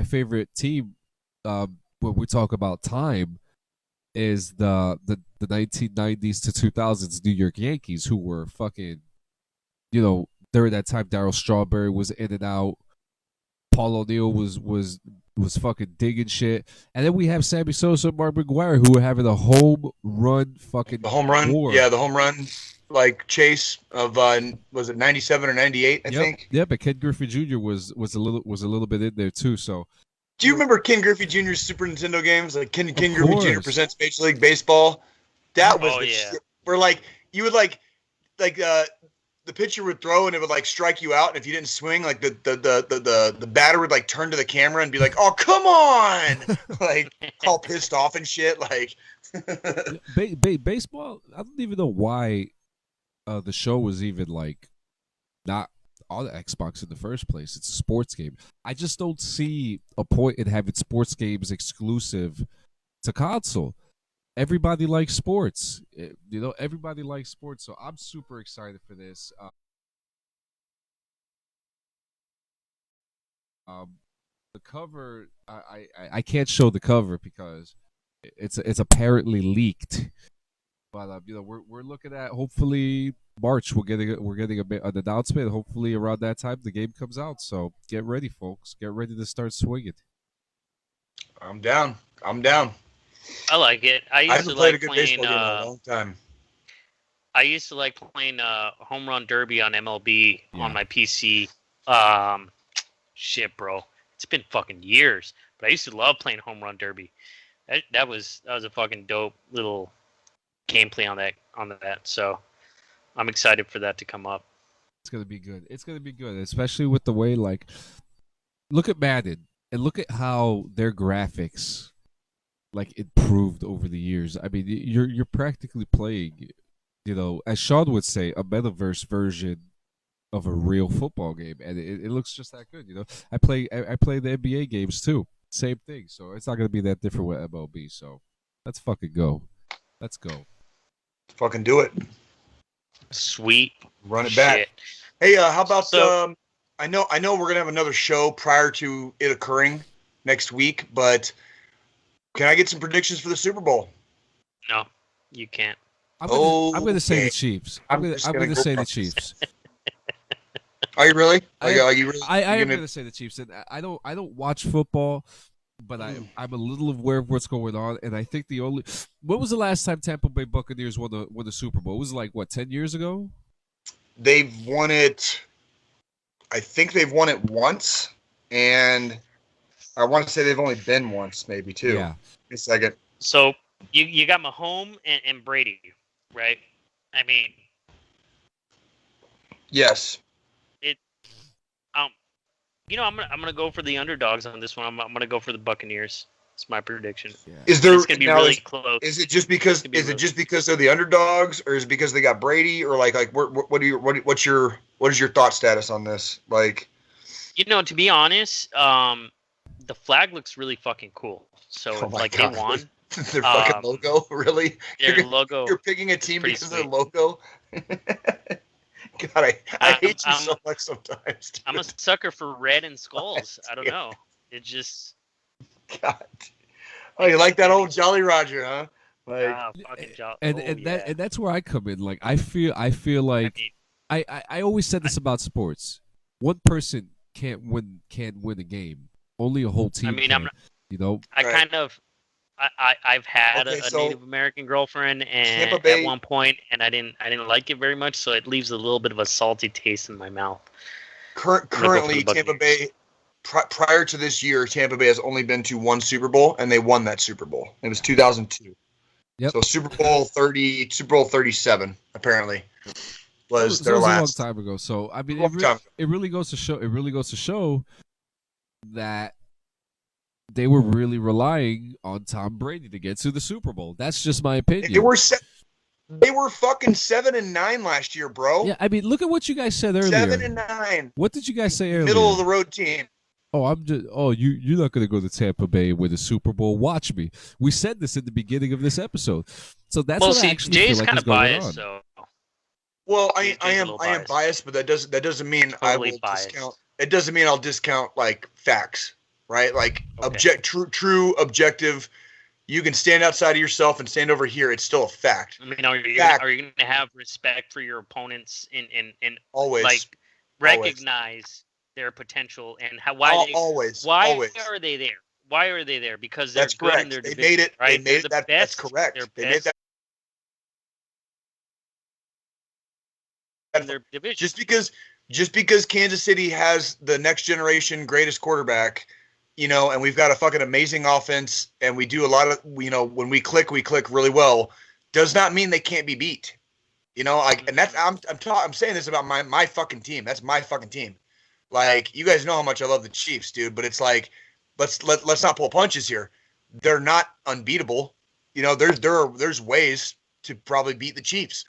favorite team, when we talk about time, is the 1990s to 2000s New York Yankees, who were fucking, during that time Darryl Strawberry was in and out, Paul O'Neill was fucking digging shit, and then we have Sammy Sosa and Mark McGwire, who were having a home run fucking the home run war. Yeah, the home run chase of was it 97 or 98 I think. Yeah, but Ken Griffey Jr. was a little bit in there too. So do you remember Ken Griffey Jr.'s Super Nintendo games, like Ken Griffey Jr. presents Major League Baseball? That was shit. Where you would the pitcher would throw and it would strike you out, and if you didn't swing, the batter would turn to the camera and be like, "Oh, come on!" all pissed off and shit. Baseball. I don't even know why the show was even not on the Xbox in the first place. It's a sports game. I just don't see a point in having sports games exclusive to console. Everybody likes sports. Everybody likes sports. So I'm super excited for this. The cover, I can't show the cover because it's apparently leaked. But we're looking at, hopefully March. We're getting an announcement. Hopefully around that time the game comes out. So get ready, folks. Get ready to start swinging. I'm down. I like it. I haven't played a good baseball game in a long time. I used to like playing Home Run Derby on MLB on my PC. Shit, bro. It's been fucking years. But I used to love playing Home Run Derby. That was a fucking dope little gameplay on that. So I'm excited for that to come up. It's gonna be good, especially with the way look at Madden and look at how their graphics improved over the years. I mean, you're practically playing, as Sean would say, a metaverse version of a real football game, and it looks just that good. I play the NBA games too, same thing. So it's not gonna be that different with MLB. So let's fucking go. Let's go. Fucking do it. Sweet. Run it back. Hey, how about I know we're gonna have another show prior to it occurring next week, but can I get some predictions for the Super Bowl? No, you can't. I'm gonna say the Chiefs. I'm gonna say the Chiefs. Are you really? I am gonna say the Chiefs. And I don't watch football, but I'm a little aware of what's going on. And I think when was the last time Tampa Bay Buccaneers won the Super Bowl? It was 10 years ago? They've won it. I think they've won it once, and I want to say they've only been once, maybe two. Yeah. A second. So you got Mahomes and Brady, right? I mean, yes. I'm gonna go for the underdogs on this one. I'm gonna go for the Buccaneers. It's my prediction. Yeah. It's gonna be really close. Is it just because they're the underdogs, or is it because they got Brady, or what's your thought status on this? To be honest, the flag looks really fucking cool. So they won. Their fucking logo, really? Their logo. You're picking a team because sweet. of their logo. God, I hate you so much sometimes. Dude. I'm a sucker for red and skulls. I don't know. It just. God. Oh, you like that old Jolly Roger, huh? And that's where I come in. I feel like I always said this about sports. One person can't win a game. Only a whole team. I've had a Native American girlfriend, and at one point, and I didn't like it very much, so it leaves a little bit of a salty taste in my mouth. Currently, Tampa Bay, prior to this year, Tampa Bay has only been to one Super Bowl, and they won that Super Bowl. It was 2002. Yep. So Super Bowl 37, apparently, was their last. A long time ago. So I mean, it really goes to show. It really goes to show that they were really relying on Tom Brady to get to the Super Bowl. That's just my opinion. They were fucking 7-9 last year, bro. Yeah, I mean, look at what you guys said earlier. 7-9. What did you guys say earlier? Middle of the road team. You're not going to go to Tampa Bay with a Super Bowl. Watch me. We said this at the beginning of this episode. So that's what I actually Jay's feel like kind is of going biased, on. so. Well, I am biased, but that doesn't mean I will discount. It doesn't mean I'll discount facts, right? True objective. You can stand outside of yourself and stand over here. It's still a fact. I mean, are you going to have respect for your opponents and always like recognize their potential and why are they there? Why are they there? Because they're good in their division. They made it. Right? They made it. That's correct. They made that. In their division. Just because Kansas City has the next generation greatest quarterback, and we've got a fucking amazing offense, and we do a lot of, when we click really well, does not mean they can't be beat. And that's I'm saying this about my fucking team. That's my fucking team. Like, you guys know how much I love the Chiefs, dude. But it's like, let's not pull punches here. They're not unbeatable. There's ways to probably beat the Chiefs.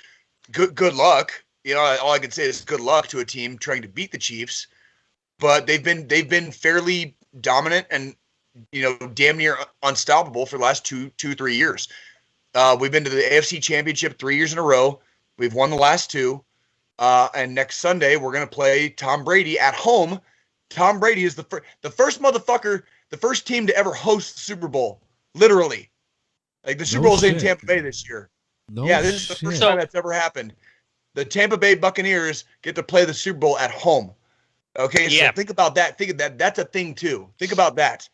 Good luck. All I can say is good luck to a team trying to beat the Chiefs. But they've been fairly dominant and damn near unstoppable for the last 2-3 years. We've been to the AFC Championship 3 years in a row. We've won the last 2. And next Sunday we're gonna play Tom Brady at home. Tom Brady is the first motherfucker, the first team to ever host the Super Bowl. Literally, like the Super Bowl's in Tampa Bay this year. This is the first time that's ever happened. The Tampa Bay Buccaneers get to play the Super Bowl at home. Okay, so think about that. Think of that. That's a thing too. Think about that.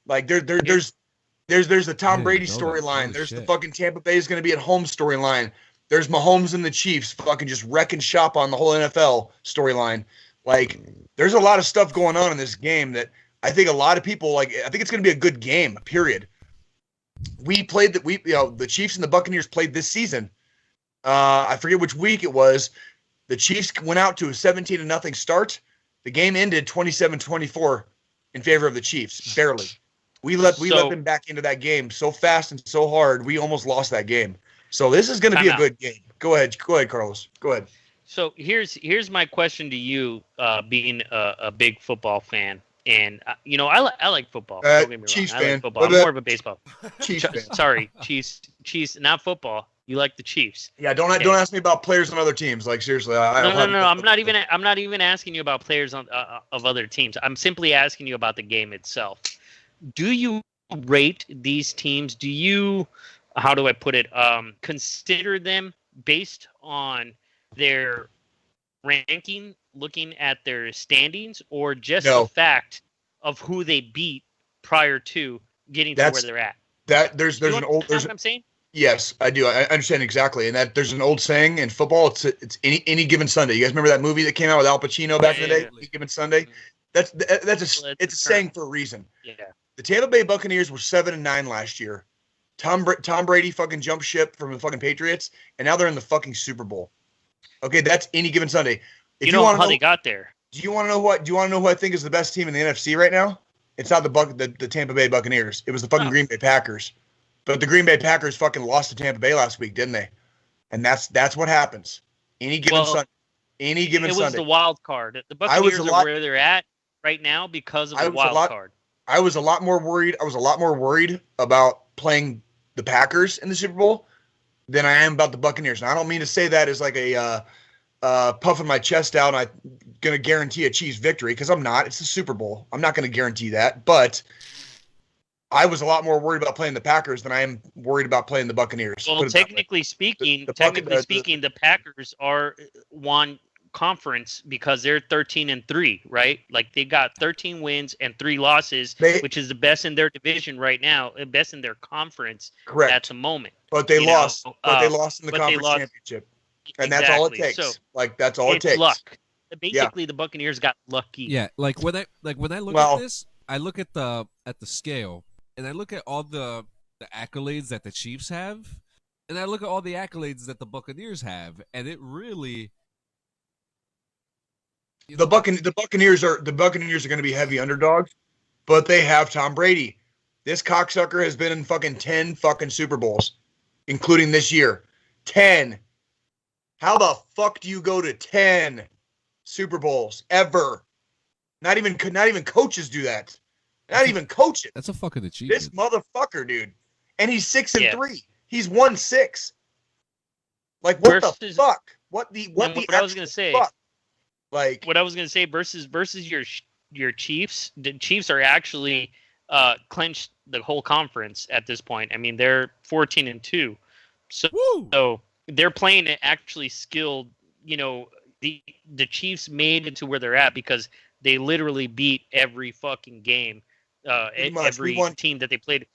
Like there's the Tom Brady storyline. There's the fucking Tampa Bay is going to be at home storyline. There's Mahomes and the Chiefs fucking just wrecking shop on the whole NFL storyline. Like, there's a lot of stuff going on in this game that I think a lot of people like. I think it's going to be a good game. Period. The Chiefs and the Buccaneers played this season. I forget which week it was. The Chiefs went out to a 17-0 start. The game ended 27-24 in favor of the Chiefs, barely. We let them back into that game so fast and so hard, we almost lost that game. So this is going to be a good game. Go ahead, Carlos. Go ahead. So here's my question to you, being a big football fan. And, I like football. Don't get me Chiefs wrong. fan. I like football. I'm more of a baseball. Chiefs fan. Sorry, Chiefs, not football. You like the Chiefs. Yeah, don't ask me about players on other teams. Like, seriously. No. I'm not even asking you about players of other teams. I'm simply asking you about the game itself. Do you rate these teams? Do you, how do I put it, consider them based on their ranking, looking at their standings, or just the fact of who they beat prior to getting to where they're at? There's an old. There's what I'm saying. Yes, I do. I understand exactly. And that there's an old saying in football. It's any given Sunday. You guys remember that movie that came out with Al Pacino back in the day? Any given Sunday. That's a saying for a reason. Yeah. The Tampa Bay Buccaneers were 7-9 last year. Tom Brady fucking jumped ship from the fucking Patriots, and now they're in the fucking Super Bowl. Okay, that's any given Sunday. If you know how they got there. Do you want to know what? Do you want to know who I think is the best team in the NFC right now? It's not the Tampa Bay Buccaneers. It was the fucking Green Bay Packers. But the Green Bay Packers fucking lost to Tampa Bay last week, didn't they? And that's what happens. Any given Sunday. It was the wild card. The Buccaneers are where they're at right now because of the wild card. I was a lot more worried. I was a lot more worried about playing the Packers in the Super Bowl than I am about the Buccaneers. And I don't mean to say that as like a puffing my chest out and I'm going to guarantee a Chiefs victory, because I'm not. It's the Super Bowl. I'm not going to guarantee that. But I was a lot more worried about playing the Packers than I am worried about playing the Buccaneers. Well, technically speaking, the Packers are one conference because they're 13-3, right? Like, they got 13 wins and 3 losses, which is the best in their division right now, best in their conference. Correct. At the moment. But they lost. They lost in the conference championship, and that's all it takes. So, that's all it takes. Luck. Basically, the Buccaneers got lucky. Yeah, like when I look at this, I look at the scale. And I look at all the accolades that the Chiefs have, and I look at all the accolades that the Buccaneers have, and it really the Buccaneers are going to be heavy underdogs, but they have Tom Brady. This cocksucker has been in fucking 10 fucking Super Bowls, including this year. 10. How the fuck do you go to 10 Super Bowls ever? Not even coaches do that. Not even coaching. That's a fucking achievement. This motherfucker, dude. And he's 6-3. He's 1-6. Like, what the fuck? What I was gonna say? Fuck? Like, what I was gonna say versus your Chiefs. The Chiefs are actually clinched the whole conference at this point. I mean, they're 14-2, so they're playing actually skilled. You know, the Chiefs made it to where they're at because they literally beat every fucking game, every team that they played.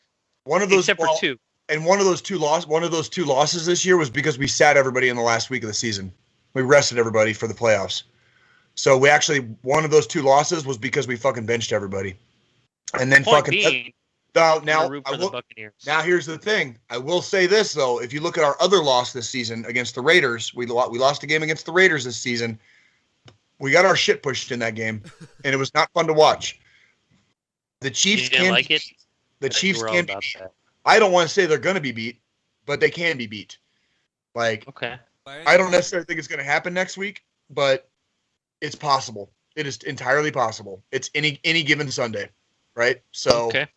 One of those, except for two. And one of those two losses this year was because we sat everybody in the last week of the season. We rested everybody for the playoffs. So we actually, one of those two losses was because we fucking benched everybody. And then now here's the thing. I will say this though, if you look at our other loss this season against the Raiders, we lost a game against the Raiders this season. We got our shit pushed in that game, and it was not fun to watch. The Chiefs can like it. The Chiefs can be beat. I don't want to say they're going to be beat, but they can be beat. Like, okay. I don't necessarily think it's going to happen next week, but it's possible. It is entirely possible. It's any given Sunday, right? So, okay.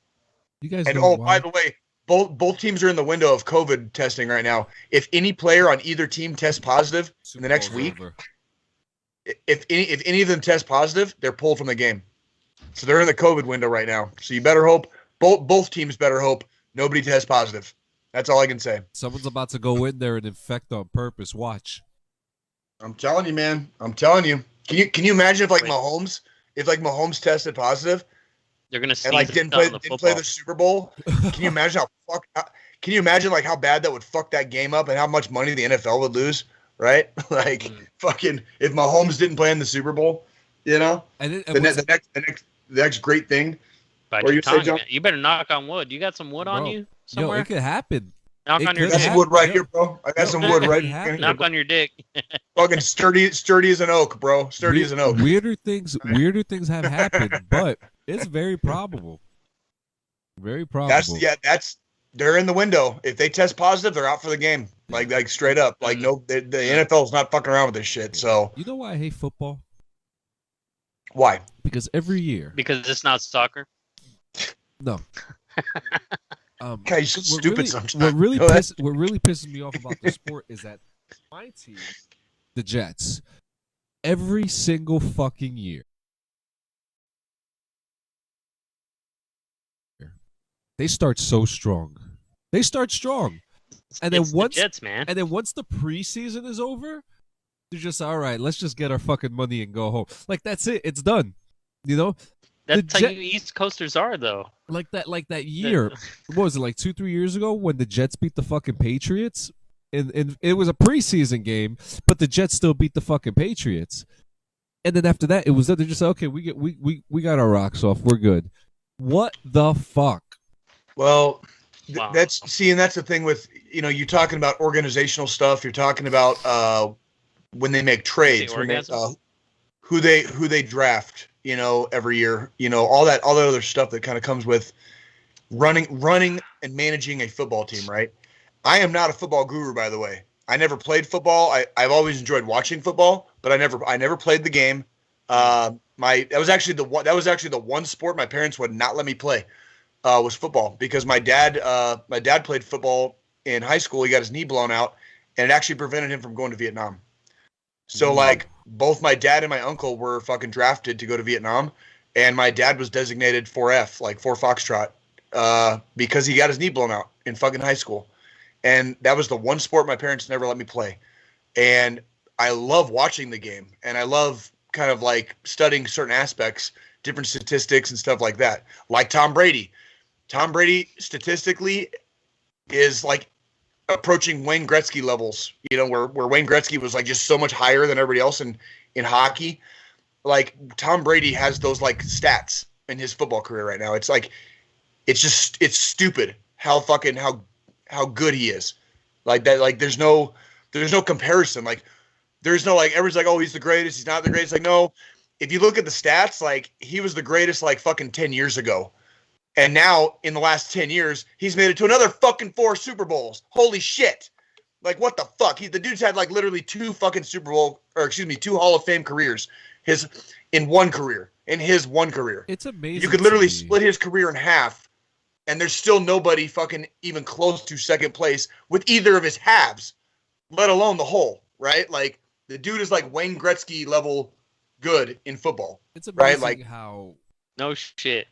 You guys. And by the way, both teams are in the window of COVID testing right now. If any player on either team tests positive in the next week, if any of them test positive, they're pulled from the game. So they're in the COVID window right now. So you better hope both teams better hope nobody tests positive. That's all I can say. Someone's about to go in there and infect on purpose. Watch. I'm telling you, man. I'm telling you. Can you imagine if Mahomes tested positive? They're gonna see and didn't play the Super Bowl. Can you imagine how bad that would fuck that game up and how much money the NFL would lose? Right? Fucking if Mahomes didn't play in the Super Bowl, you know? And the next great thing. You better knock on wood. You got some wood on you somewhere? Yo, it could happen. Knock on your dick. I got some wood right here, bro. I got some wood right here. Knock on your dick. Fucking sturdy as an oak, bro. Sturdy as an oak. Weirder things have happened, but it's very probable. Very probable. They're in the window. If they test positive, they're out for the game. Like straight up. Like no, the NFL is not fucking around with this shit. So you know why I hate football? Why? Because every year. Because it's not soccer. No. Okay, stupid sometimes. What really pisses me off about the sport is that my team, the Jets, every single fucking year, they start so strong. And then once the Jets, man. And then once the preseason is over, they're just all right. Let's just get our fucking money and go home. Like that's it. It's done. You know. That's how you East Coasters are, though. Like that year, what was it, like 2-3 years ago when the Jets beat the fucking Patriots? And it was a preseason game, but the Jets still beat the fucking Patriots. And then after that, it was they're just like, okay, we got our rocks off, we're good. What the fuck? Well, that's the thing with you're talking about organizational stuff. You're talking about when they make trades, who they draft. Every year, all that other stuff that kind of comes with running and managing a football team, right? I am not a football guru, by the way. I never played football. I've always enjoyed watching football, but I never played the game. That was actually the one sport my parents would not let me play, was football, because my dad played football in high school. He got his knee blown out, and it actually prevented him from going to Vietnam. So both my dad and my uncle were fucking drafted to go to Vietnam, and my dad was designated 4F, like 4 Foxtrot, because he got his knee blown out in fucking high school. And that was the one sport my parents never let me play. And I love watching the game, and I love kind of like studying certain aspects, different statistics and stuff like that. Like Tom Brady. Tom Brady statistically is like approaching Wayne Gretzky levels, where Wayne Gretzky was like just so much higher than everybody else in hockey. Like Tom Brady has those like stats in his football career right now. It's like, it's stupid how good he is. Like that, like there's no comparison. Like there's no like, everyone's like, oh, he's the greatest. He's not the greatest. Like, no, if you look at the stats, like he was the greatest like fucking 10 years ago. And now, in the last 10 years, he's made it to another fucking 4 Super Bowls. Holy shit. Like, what the fuck? The dude's had, like, literally 2 fucking 2 Hall of Fame careers. In his one career. It's amazing. You could literally split his career in half, and there's still nobody fucking even close to second place with either of his halves, let alone the whole, right? Like, the dude is, like, Wayne Gretzky level good in football. It's amazing right? Like, how... No shit.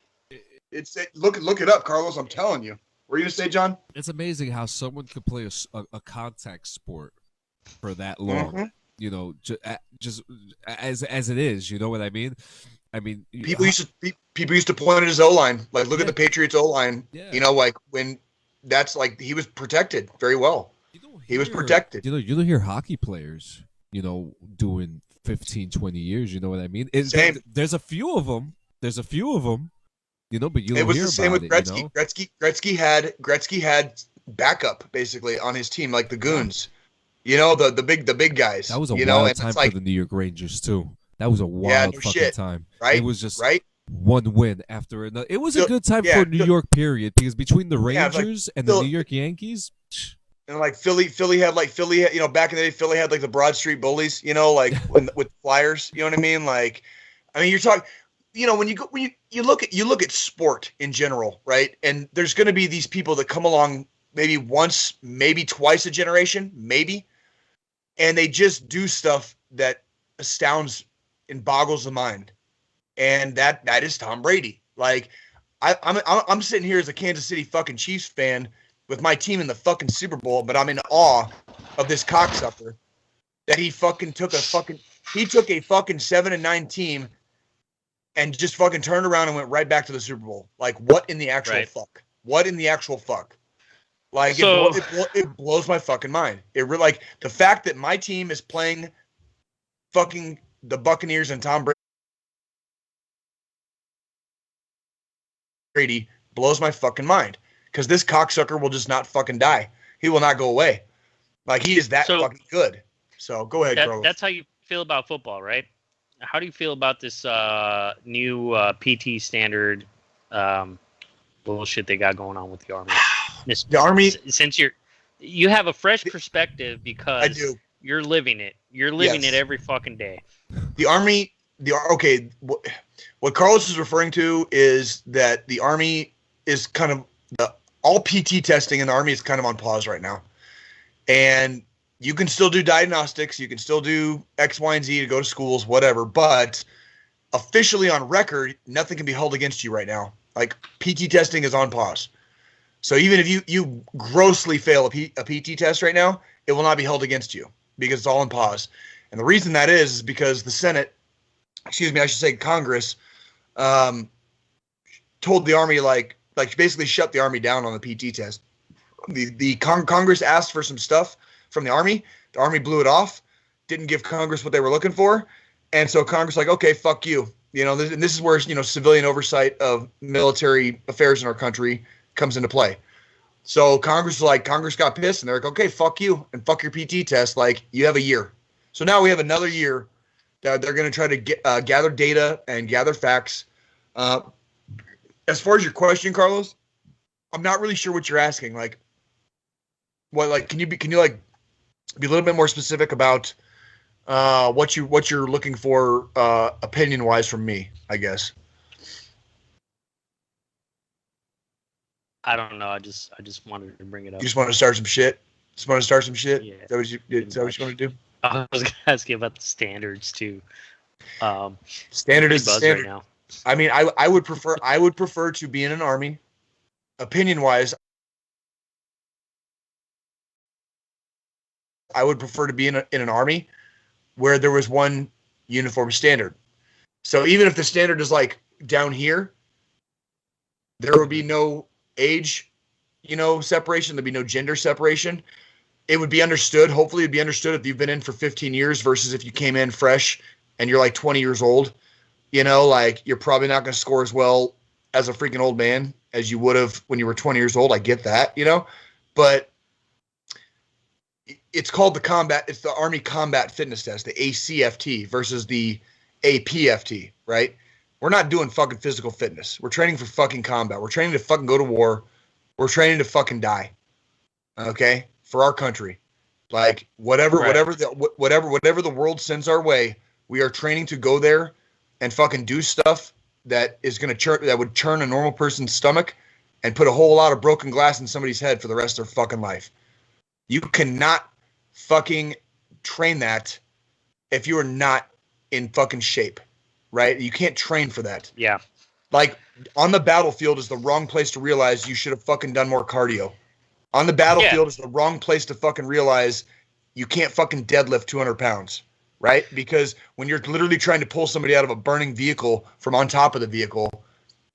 Look it up, Carlos. I'm telling you. What are you gonna say, John? It's amazing how someone could play a contact sport for that long. Mm-hmm. You know, just as it is. You know what I mean? I mean, people used to point at his O-line. Like, look at the Patriots O-line. Yeah. You know, like when that's like he was protected very well. He was protected. You don't hear hockey players, you know, doing 15, 20 years. You know what I mean? Same. There's a few of them. You know, but you don't hear about it. It was the same with Gretzky. You know? Gretzky had backup basically on his team, like the goons. You know, the big guys. That was a wild time for the New York Rangers too. That was a wild fucking time. Right? It was just one win after another. It was a good time for New York, period, because between the Rangers and the New York Yankees. And like Philly had, you know, back in the day, Philly had like the Broad Street Bullies, you know, like with Flyers, you know what I mean? Like, I mean, you're talking, you know, when you look at sport in general, right? And there's going to be these people that come along maybe once, maybe twice a generation, maybe, and they just do stuff that astounds and boggles the mind, and that is Tom Brady. Like, I'm sitting here as a Kansas City fucking Chiefs fan with my team in the fucking Super Bowl, but I'm in awe of this cocksucker that he fucking took a fucking 7-9 team and just fucking turned around and went right back to the Super Bowl. Like, what in the actual fuck? What in the actual fuck? Like, so, it blows my fucking mind. It really, like, the fact that my team is playing fucking the Buccaneers and Tom Brady blows my fucking mind, because this cocksucker will just not fucking die. He will not go away. Like, he is that fucking good. So go ahead, Carlos. That's how you feel about football, right? How do you feel about this new PT standard bullshit they got going on with the Army? The Army, since you have a fresh perspective because I do. You're living it. You're living it every fucking day. The Army, okay, what Carlos is referring to is that the Army is kind of all PT testing in the Army is kind of on pause right now. And you can still do diagnostics, you can still do X, Y, and Z to go to schools, whatever, but officially on record, nothing can be held against you right now. Like, PT testing is on pause. So even if you grossly fail a PT test right now, it will not be held against you because it's all on pause. And the reason that is because the Senate, I should say Congress, told the Army, like basically shut the Army down on the PT test. The Congress asked for some stuff from the Army. The Army blew it off, didn't give Congress what they were looking for. And so Congress like, okay, fuck you. You know, this is where, you know, civilian oversight of military affairs in our country comes into play. So Congress got pissed and they're like, okay, fuck you and fuck your PT test. Like, you have a year. So now we have another year that they're going to try to get, gather data and gather facts. As far as your question, Carlos, I'm not really sure what you're asking. Like, what, like, can you like be a little bit more specific about what you're looking for opinion wise from me, I guess. I don't know. I just wanted to bring it up. You just want to start some shit? Yeah. Is that what you want to do? I was going to ask you about the standards too. Standard is standard. Right now. I mean, I would prefer to be in an Army. Opinion wise, I would prefer to be in an Army where there was one uniform standard. So even if the standard is like down here, there would be no age, you know, separation. There'd be no gender separation. It would be understood. Hopefully it'd be understood if you've been in for 15 years versus if you came in fresh and you're like 20 years old. You know, like, you're probably not going to score as well as a freaking old man as you would have when you were 20 years old. I get that, you know, but it's called it's the Army Combat Fitness Test, the ACFT versus the APFT, right? We're not doing fucking physical fitness. We're training for fucking combat. We're training to fucking go to war. We're training to fucking die. Okay? For our country. Like, whatever the world sends our way, we are training to go there and fucking do stuff that is going to that would churn a normal person's stomach and put a whole lot of broken glass in somebody's head for the rest of their fucking life. You cannot fucking train that if you are not in fucking shape, right? You can't train for that. Yeah. Like, on the battlefield is the wrong place to realize you should have fucking done more cardio. On the battlefield is the wrong place to fucking realize you can't fucking deadlift 200 pounds, right? Because when you're literally trying to pull somebody out of a burning vehicle from on top of the vehicle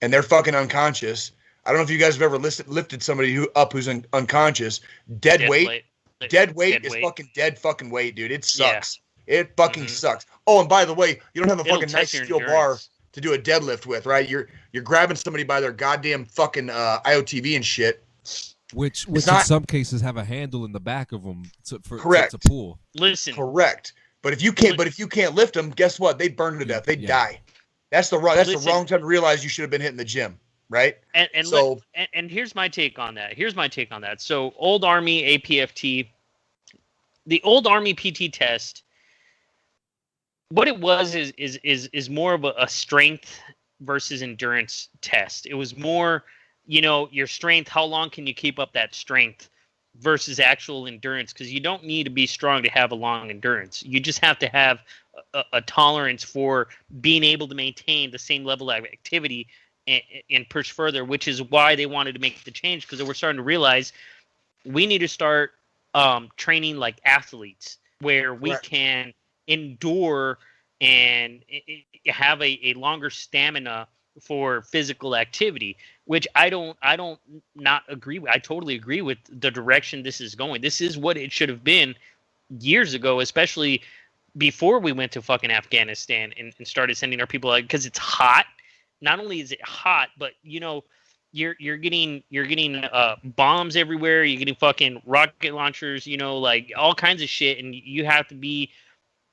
and they're fucking unconscious, I don't know if you guys have ever lifted somebody who's unconscious. Dead weight is fucking dead fucking weight, dude. It sucks. Yeah. It fucking sucks. Oh, and by the way, you don't have a fucking nice steel bar to do a deadlift with, right? You're grabbing somebody by their goddamn fucking IOTV and shit. Which in some cases have a handle in the back of them to pull. Listen. Correct. But if you can't lift them, guess what? They burn to death. They die. That's the wrong time to realize you should have been hitting the gym, right? And here's my take on that. So old Army APFT, the old Army PT test, what it was is more of a strength versus endurance test. It was more, your strength, how long can you keep up that strength versus actual endurance? Because you don't need to be strong to have a long endurance. You just have to have a tolerance for being able to maintain the same level of activity and push further, which is why they wanted to make the change, because they were starting to realize we need to start training like athletes, where we can endure and have a longer stamina for physical activity, which I don't not agree with. I totally agree with the direction this is going. This is what it should have been years ago, especially before we went to fucking Afghanistan and started sending our people out, because it's hot. Not only is it hot, but you're getting bombs everywhere. You're getting fucking rocket launchers, like all kinds of shit, and you have to be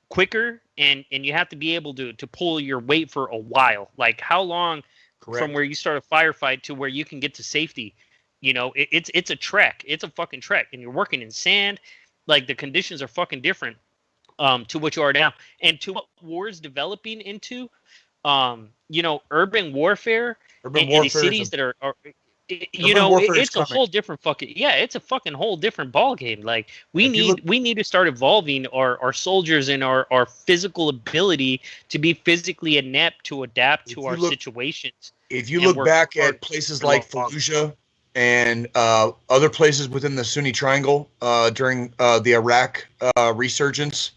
quicker and you have to be able to pull your weight for a while. Like, how long from where you start a firefight to where you can get to safety? It's a trek. It's a fucking trek, and you're working in sand. Like, the conditions are fucking different to what you are now, and to what war is developing into. Urban warfare in the cities that are it's a whole different fucking it's a fucking whole different ball game. Like, we need to start evolving our soldiers and our physical ability to be physically inept to adapt to our situations. If you look back at places like Fallujah and other places within the Sunni Triangle during the Iraq resurgence,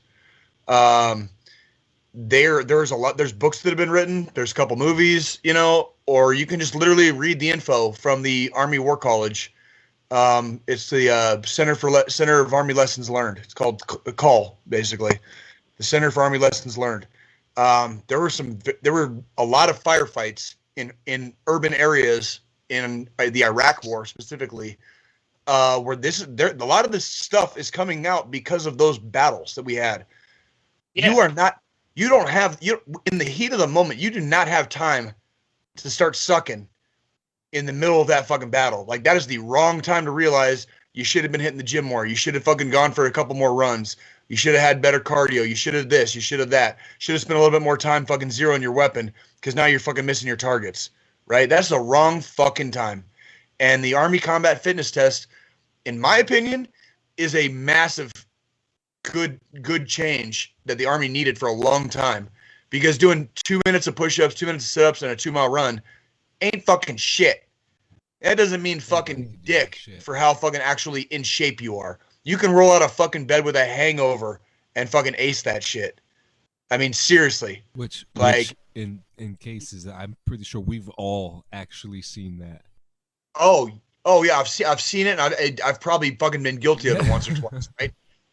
there's a lot. There's books that have been written. There's a couple movies, or you can just literally read the info from the Army War College. It's the Center of Army Lessons Learned. It's called CALL, basically, the Center for Army Lessons Learned. There were a lot of firefights in urban areas in the Iraq War specifically, where a lot of this stuff is coming out because of those battles that we had. Yeah. You don't have in the heat of the moment, you do not have time to start sucking in the middle of that fucking battle. Like, that is the wrong time to realize you should have been hitting the gym more. You should have fucking gone for a couple more runs. You should have had better cardio. You should have this. You should have that. Should have spent a little bit more time fucking zeroing your weapon, because now you're fucking missing your targets, right? That's the wrong fucking time. And the Army Combat Fitness Test, in my opinion, is a massive good change that the Army needed for a long time, because doing 2 minutes of push-ups, 2 minutes of sit-ups, and a 2-mile run ain't fucking shit. That doesn't mean fucking dick for how fucking actually in shape you are. You can roll out of fucking bed with a hangover and fucking ace that shit. I mean, seriously. Which in cases, I'm pretty sure we've all actually seen that. Oh yeah, I've seen it, and I've probably fucking been guilty of it once or twice, right?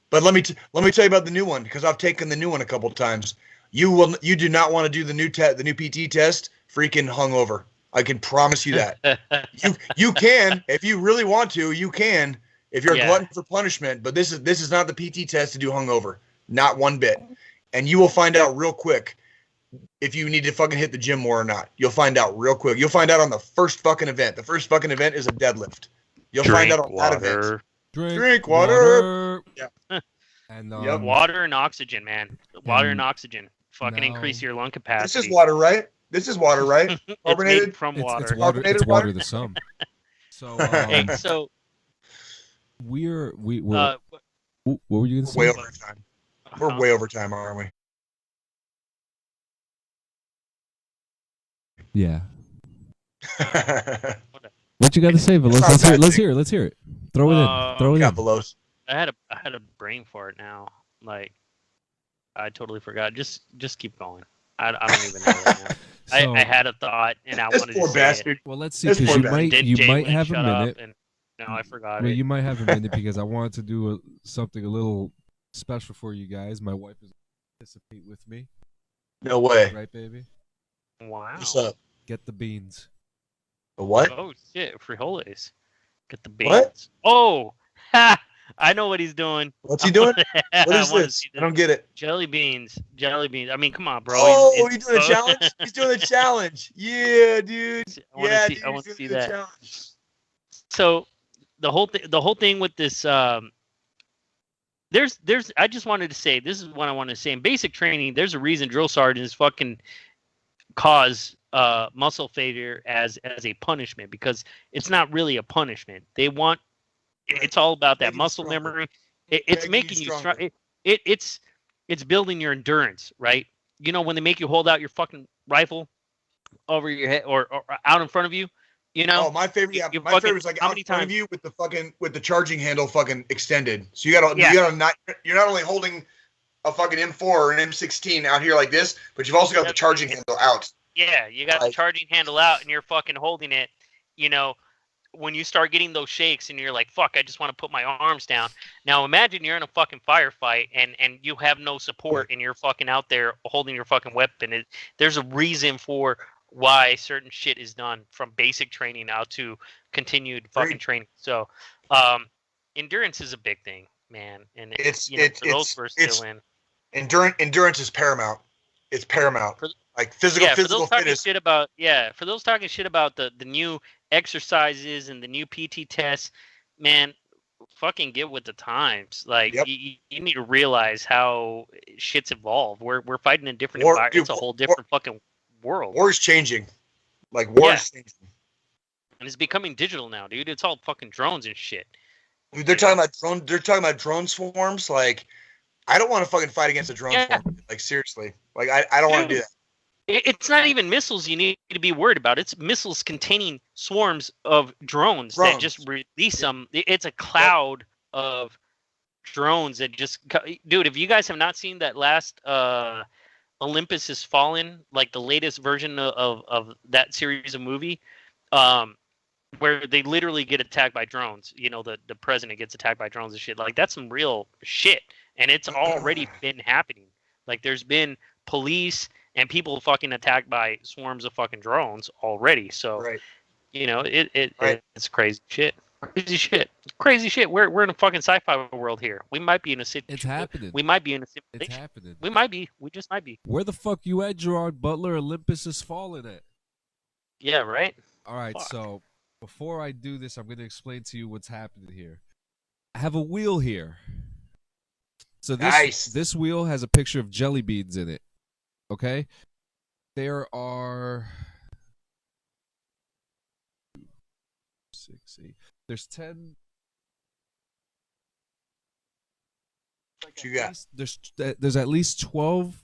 But let me tell you about the new one, because I've taken the new one a couple of times. You do not want to do the new PT test freaking hungover. I can promise you that. you can, if you really want to, you can, if you're a glutton for punishment. But this is not the PT test to do hungover, not one bit. And you will find out real quick if you need to fucking hit the gym more or not. You'll find out real quick. You'll find out on the first fucking event. The first fucking event is a deadlift. You'll find out on that event. Drink water. Yeah. And water and oxygen, man. Water and oxygen. Fucking increase your lung capacity. This is water, right? Carbonated? It's from water. It's water. It's water to some. So, we're what were you gonna say? Way over time. We're way over time, aren't we? Yeah. What you got to say, Veloz? Let's hear it. Throw it in. Throw it in. Veloz. I had a brain fart now. Like, I totally forgot. Just keep going. I don't even know right now. So, I had a thought and I wanted to say bastard. it. Well, let's see, because you might have a minute. And, no, I forgot well, it. you might have a minute because I wanted to do something a little special for you guys. My wife is participate with me. No way. Right, baby? Wow. What's up? Get the beans. A what? Oh shit, frijoles. Get the beans. What? Oh, ha! I know what he's doing. What's he doing? What is this? I don't get it. Jelly beans. I mean, come on, bro. Oh, he's doing a challenge? He's doing a challenge. Yeah, dude. I want to see that. Challenge. So the whole thing with this there's I just wanted to say, this is what I want to say. In basic training, there's a reason drill sergeants fucking cause muscle failure as a punishment, because it's not really a punishment. They want it's all about that muscle memory. It's making you strong. It's building your endurance, right? You know, when they make you hold out your fucking rifle over your head or out in front of you, you know. Oh, my favorite. Yeah, my favorite is like out in front of you with the charging handle fucking extended. So you're not only holding a fucking M4 or an M16 out here like this, but you've also got the charging handle out. Yeah, you got the charging handle out and you're fucking holding it, you know. When you start getting those shakes and you're like, fuck, I just want to put my arms down. Now imagine you're in a fucking firefight and you have no support and you're fucking out there holding your fucking weapon. There's a reason for why certain shit is done, from basic training out to continued fucking training. So endurance is a big thing, man. And endurance is paramount. It's paramount. Like physical fitness. For those talking shit about the new exercises and the new PT tests, man, fucking get with the times. Like you need to realize how shit's evolved. We're fighting in different environments. It's a whole different fucking world. War's changing. Like war's changing. And it's becoming digital now, dude. It's all fucking drones and shit. Dude, they're talking about drone swarms. Like, I don't want to fucking fight against a drone swarm. Like, seriously. Like, I don't want to do that. It's not even missiles you need to be worried about. It's missiles containing swarms of drones that just release them. It's a cloud of drones that just... Dude, if you guys have not seen that last Olympus Has Fallen, like the latest version of that series of movie, where they literally get attacked by drones. You know, the president gets attacked by drones and shit. Like, that's some real shit. And it's already been happening. Like, there's been police and people fucking attacked by swarms of fucking drones already. So, you know, it's crazy shit. Crazy shit. We're in a fucking sci-fi world here. We might be in a city. It's happening. We might be in a simulation. It's happening. We might be. We just might be. Where the fuck you at, Gerard Butler? Olympus Has Fallen at. Yeah, right? All right, so before I do this, I'm going to explain to you what's happening here. I have a wheel here. So this wheel has a picture of jelly beans in it. Okay? There are 6, 8. There's 10. What you got? There's at least 12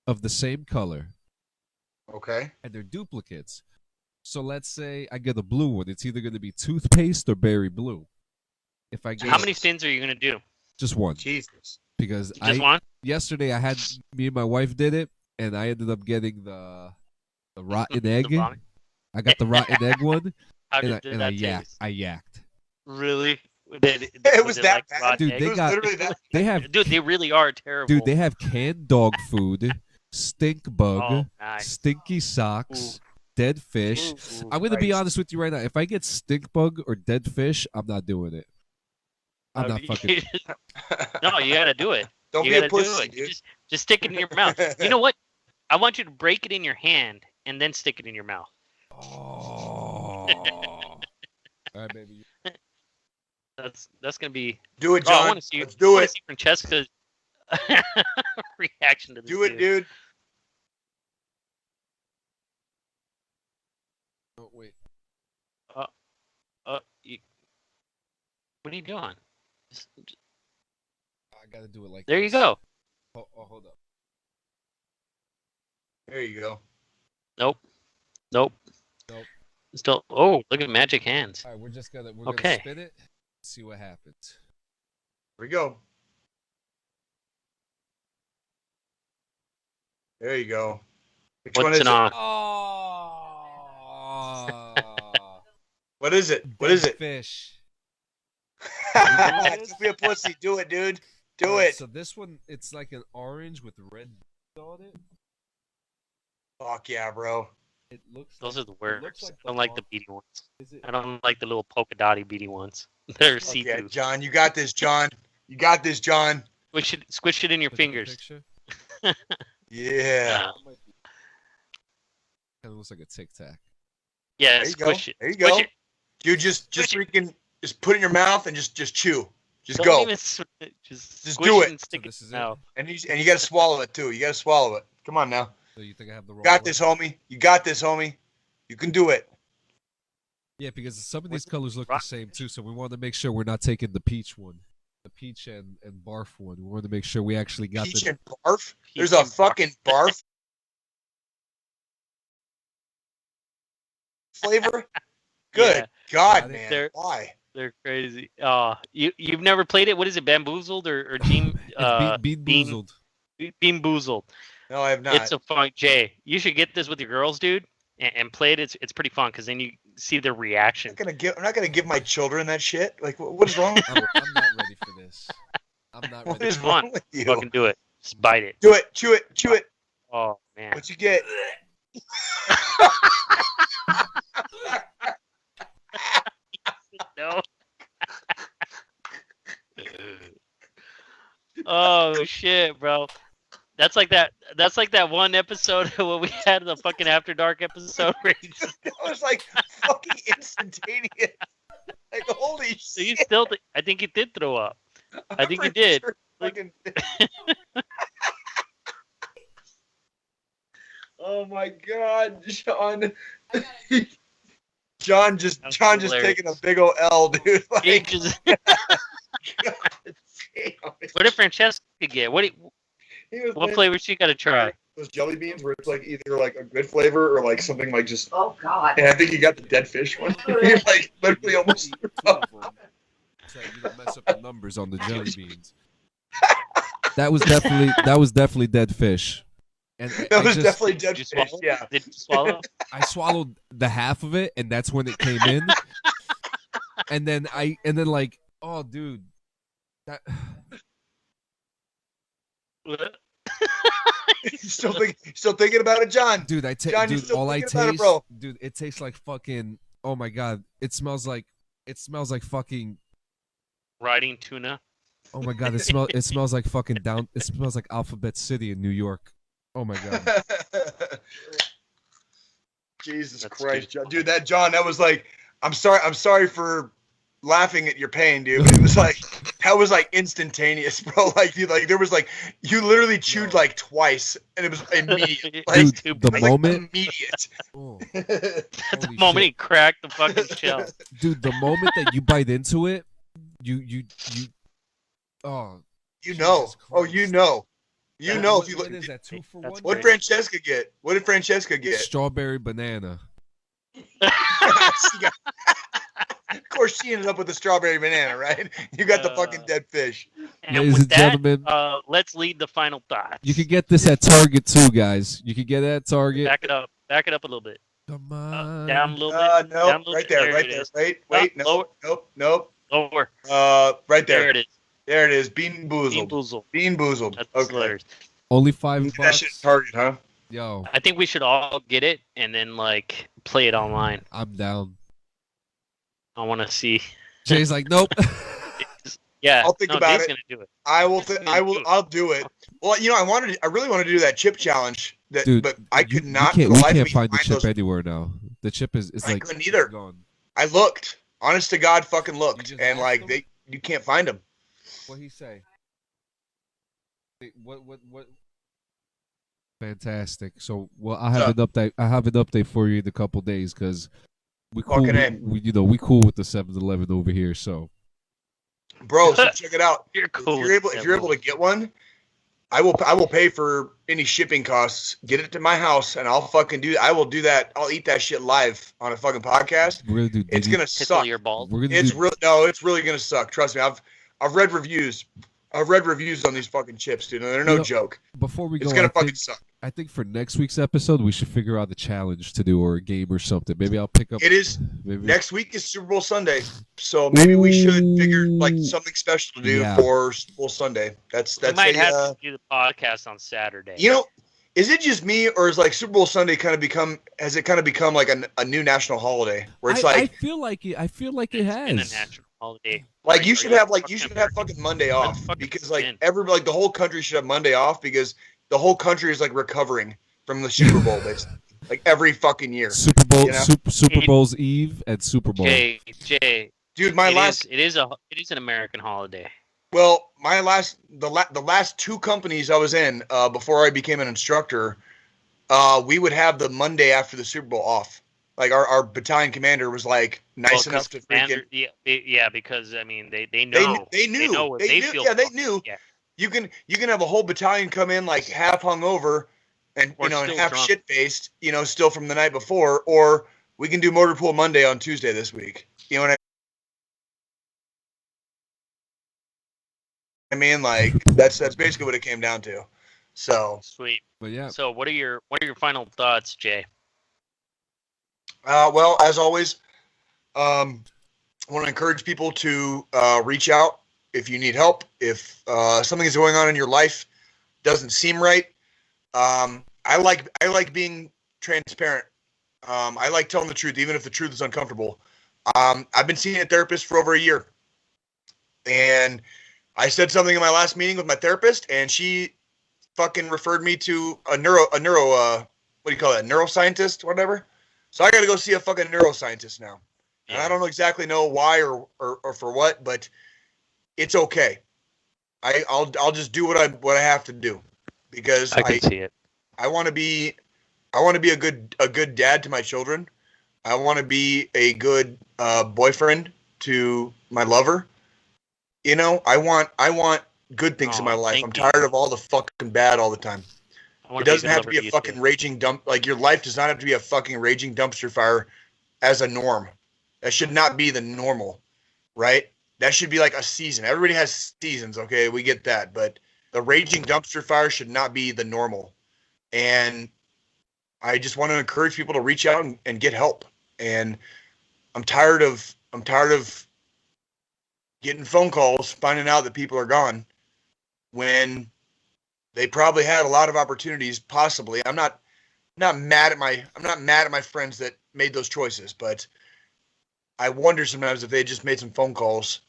of the same color. Okay. And they're duplicates. So let's say I get a blue one. It's either going to be toothpaste or berry blue. If I get How many spins are you going to do? Just one. Jesus. Because one? Yesterday me and my wife did it, and I ended up getting the rotten egg. I got the rotten egg one. How did that taste? I yacked. Really? It was that bad. Dude, they have Dude, they really are terrible. Dude, they have canned dog food, stink bug, stinky socks, dead fish. I'm going to be honest with you right now. If I get stink bug or dead fish, I'm not doing it. I'm not fucking... No, you got to do it. Don't be a pussy, dude. Just stick it in your mouth. You know what? I want you to break it in your hand and then stick it in your mouth. Oh. All right, baby. That's gonna be. Do it, John. Let's do it. I want to see Francesca's reaction to this. Do it, dude. Oh wait. What are you doing? I gotta do it like. There this. You go. Oh, hold up. There you go. Nope. Still. Oh, look at magic hands. All right, we're gonna spin it. See what happens. Here we go. There you go. Which one is it? Oh. What is it? What is it? Fish. Don't be a pussy. Do it, dude. Do it. So this one, it's like an orange with red on it. Fuck yeah, bro. It looks. Those are the worst. Like I don't like the beady ones. I don't like the little polka dotty beady ones. They're see-through. Yeah, John, you got this, John. You got this, John. Squish it in your fingers. Yeah. Kind of looks like a Tic Tac. Yeah, squish it. There you go. You just freaking just put it in your mouth and just chew. Just go. Just do it. And stick this is it. And you got to swallow it too. You got to swallow it. Come on now. So you think I have the wrong Got one? this, homie. You got this, homie. You can do it. Yeah, because some of these colors look the same too, so we wanted to make sure we're not taking the peach one. The peach and barf one. We wanted to make sure we actually got peach the and barf? There's a fucking barf flavor? Good God, man. Why? They're crazy. You've never played it? What is it, Bamboozled or Bean Bean-boozled? Bean-boozled. No, I have not. It's a fun, Jay. You should get this with your girls, dude, and play it. It's pretty fun because then you see their reaction. I'm not gonna give my children that shit. Like, what is wrong? I'm not ready for this. I'm not ready. What is wrong with you? Fucking do it. Just bite it. Do it. Chew it. Chew it. Oh man. What you get? No. Oh shit, bro. That's like that one episode when we had the fucking After Dark episode where it was like fucking instantaneous. Like, holy shit. So you still I think you did throw up. I think you did. Sure fucking Oh my God, Sean. John just taking a big old L, dude. Like, God damn. What did Francesca get? What flavor she got to try? Those jelly beans where it's like either like a good flavor or like something like just. Oh God. And I think you got the dead fish one. Like literally almost. So you don't mess up the numbers on the jelly beans. That was definitely dead fish. And that was definitely dead fish. Yeah. Did you swallow? I swallowed the half of it, and that's when it came in. and then like, oh, dude, that. What? Still thinking about it, John. Dude, John, dude, all I taste, it, bro. Dude, it tastes like fucking. Oh my God, it smells like fucking. Riding tuna. Oh my God, it smells like fucking down. It smells like Alphabet City in New York. Oh my God. Jesus Christ, John. Dude, that was like, I'm sorry for laughing at your pain, dude. But it was like, that was like instantaneous, bro. Like, dude, like there was like, you literally chewed like twice, and it was immediate. Like, dude, the moment, immediate. Oh, the moment he cracked the fucking shell. Dude, the moment that you bite into it, you. Oh. You know. Oh, you know. You know. What, if you look, is that 2 for 1? What did Francesca get? What did Francesca get? Strawberry banana. Of course, she ended up with the strawberry banana, right? You got the fucking dead fish. And ladies with and gentlemen, let's lead the final thoughts. You can get this at Target too, guys. You can get it at Target. Back it up. Back it up a little bit. Come on. Down a little bit. No, down a little right bit. there, right there. Wait, no, nope. Lower. Right there. There it is. There it is. Bean boozled. Bean boozled. That's okay. hilarious. Only $5. That shit Target, huh? Yo. I think we should all get it and then like play it online. I'm down. I want to see. Jay's like, nope. Yeah, I'll think about Jay's it. Gonna do it. I'll do it. Well, you know, I really wanted to do that chip challenge. Dude, but I could not. We can't find the chip anywhere now. The chip is I like couldn't either. Gone. I looked. Honest to God, fucking looked, and like you can't find them. What he say? What? Fantastic. So, well, I have an update. I have an update for you in a couple days because we cool. We cool with the 7-Eleven over here. So, bro, so check it out. You're cool. If you're able to get one, I will pay for any shipping costs. Get it to my house, and I'll fucking do. I will do that. I'll eat that shit live on a fucking podcast. We're gonna do. It's gonna suck. Your balls. It's really gonna suck. Trust me. I've read reviews. I've read reviews on these fucking chips, dude. And they're no joke. Before we go, it's gonna fucking suck. I think for next week's episode, we should figure out the challenge to do or a game or something. Maybe I'll pick up. It is next week is Super Bowl Sunday, so maybe we should figure like something special to do for Super Bowl Sunday. That's. We might have to do the podcast on Saturday. You know, is it just me, or is like Super Bowl Sunday has it kind of become like a new national holiday where it's I feel like it has been a national holiday. Like you should have fucking Monday off because like the whole country should have Monday off because the whole country is like recovering from the Super Bowl, basically. Like every fucking year. Super Bowl, you know? Super Bowl's Eve and Super Bowl. Jay, dude, it is an American holiday. Well, the last two companies I was in before I became an instructor, we would have the Monday after the Super Bowl off. Like our battalion commander was like nice enough to freaking because I mean they know they knew what they feel. Yeah, they knew. Yeah. You can have a whole battalion come in like half hungover and and half shit faced, still from the night before, or we can do Motor Pool Monday on Tuesday this week. You know what I mean? Like that's basically what it came down to. So sweet. But yeah. So what are your final thoughts, Jay? Well, as always, I want to encourage people to reach out if you need help. If something is going on in your life doesn't seem right, I like being transparent. I like telling the truth, even if the truth is uncomfortable. I've been seeing a therapist for over a year, and I said something in my last meeting with my therapist, and she fucking referred me to a neuroscientist, whatever. So I got to go see a fucking neuroscientist now. And I don't exactly know why or for what, but it's okay. I'll just do what I have to do because I can see it. I want to be a good dad to my children. I want to be a good boyfriend to my lover. I want good things in my life. I'm tired of all the fucking bad all the time. It doesn't have to be a fucking raging dump. Like your life does not have to be a fucking raging dumpster fire as a norm. That should not be the normal, right? That should be like a season. Everybody has seasons, okay? We get that, but the raging dumpster fire should not be the normal. And I just want to encourage people to reach out and get help. And I'm tired of getting phone calls, finding out that people are gone when they probably had a lot of opportunities. Possibly, I'm not mad at my friends that made those choices, but I wonder sometimes if they just made some phone calls,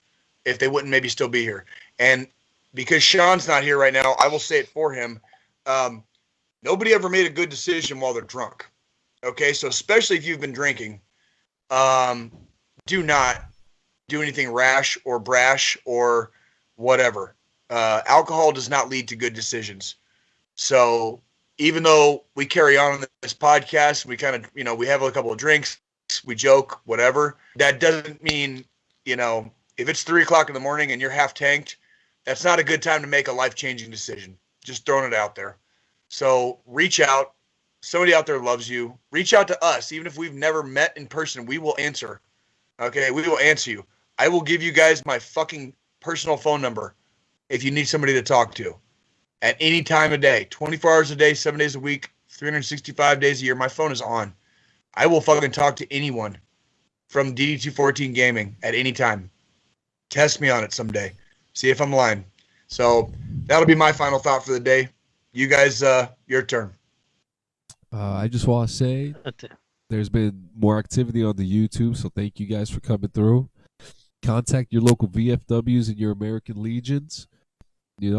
if they wouldn't maybe still be here. And because Sean's not here right now, I will say it for him. Nobody ever made a good decision while they're drunk. Okay, so especially if you've been drinking, do not do anything rash or brash or whatever. Alcohol does not lead to good decisions. So even though we carry on this podcast, we kind of, we have a couple of drinks, we joke, whatever, that doesn't mean, if it's 3:00 in the morning and you're half tanked, that's not a good time to make a life-changing decision. Just throwing it out there. So reach out. Somebody out there loves you. Reach out to us. Even if we've never met in person, we will answer. Okay, we will answer you. I will give you guys my fucking personal phone number if you need somebody to talk to at any time of day, 24 hours a day, 7 days a week, 365 days a year. My phone is on. I will fucking talk to anyone from DD214 Gaming at any time. Test me on it someday. See if I'm lying. So that'll be my final thought for the day. You guys, your turn. I just want to say there's been more activity on the YouTube, so thank you guys for coming through. Contact your local VFWs and your American Legions.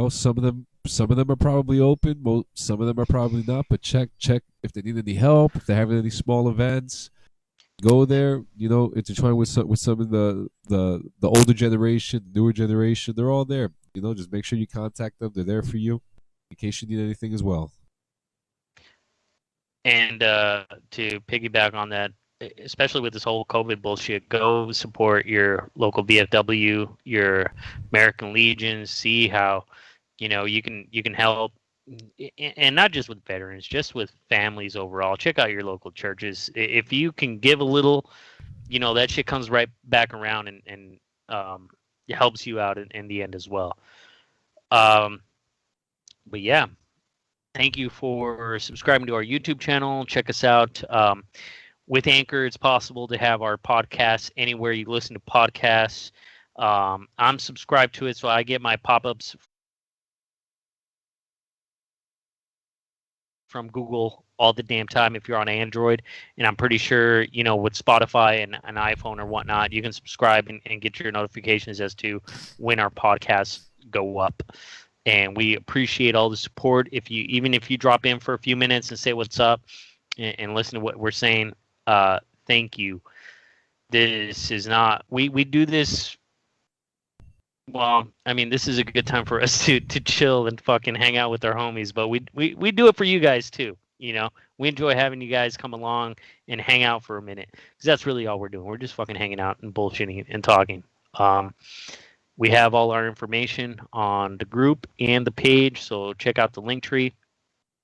Some of them are probably open. Some of them are probably not. But check if they need any help. If they're having any small events, go there. Intertwine with some of the older generation, newer generation. They're all there. Just make sure you contact them. They're there for you in case you need anything as well. And to piggyback on that, especially with this whole COVID bullshit, go support your local VFW, your American Legion. See how you can help. and not just with veterans, just with families overall. Check out your local churches. If you can give a little, that shit comes right back around and it helps you out in the end as well. But yeah, thank you for subscribing to our YouTube channel. Check us out. With Anchor, it's possible to have our podcast anywhere you listen to podcasts. I'm subscribed to it, so I get my pop-ups from Google all the damn time if you're on Android. And I'm pretty sure, with Spotify and an iPhone or whatnot, you can subscribe and get your notifications as to when our podcasts go up. And we appreciate all the support. Even if you drop in for a few minutes and say what's up and listen to what we're saying, thank you. This is not, we do this. Well, I mean, this is a good time for us to chill and fucking hang out with our homies, but we do it for you guys too. We enjoy having you guys come along and hang out for a minute, because that's really all we're doing. We're just fucking hanging out and bullshitting and talking. We have all our information on the group and the page, so check out the link tree,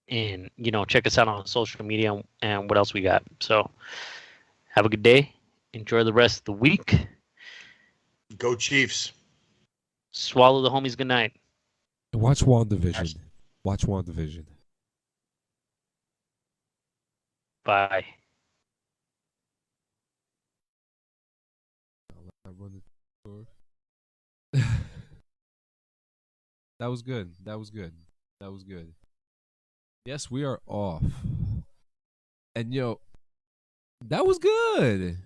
and check us out on social media and what else we got. So have a good day. Enjoy the rest of the week. Go Chiefs. Swallow the homies. Good night. Watch WandaVision. Watch WandaVision. Bye. That was good. That was good. That was good. Yes, we are off. And that was good.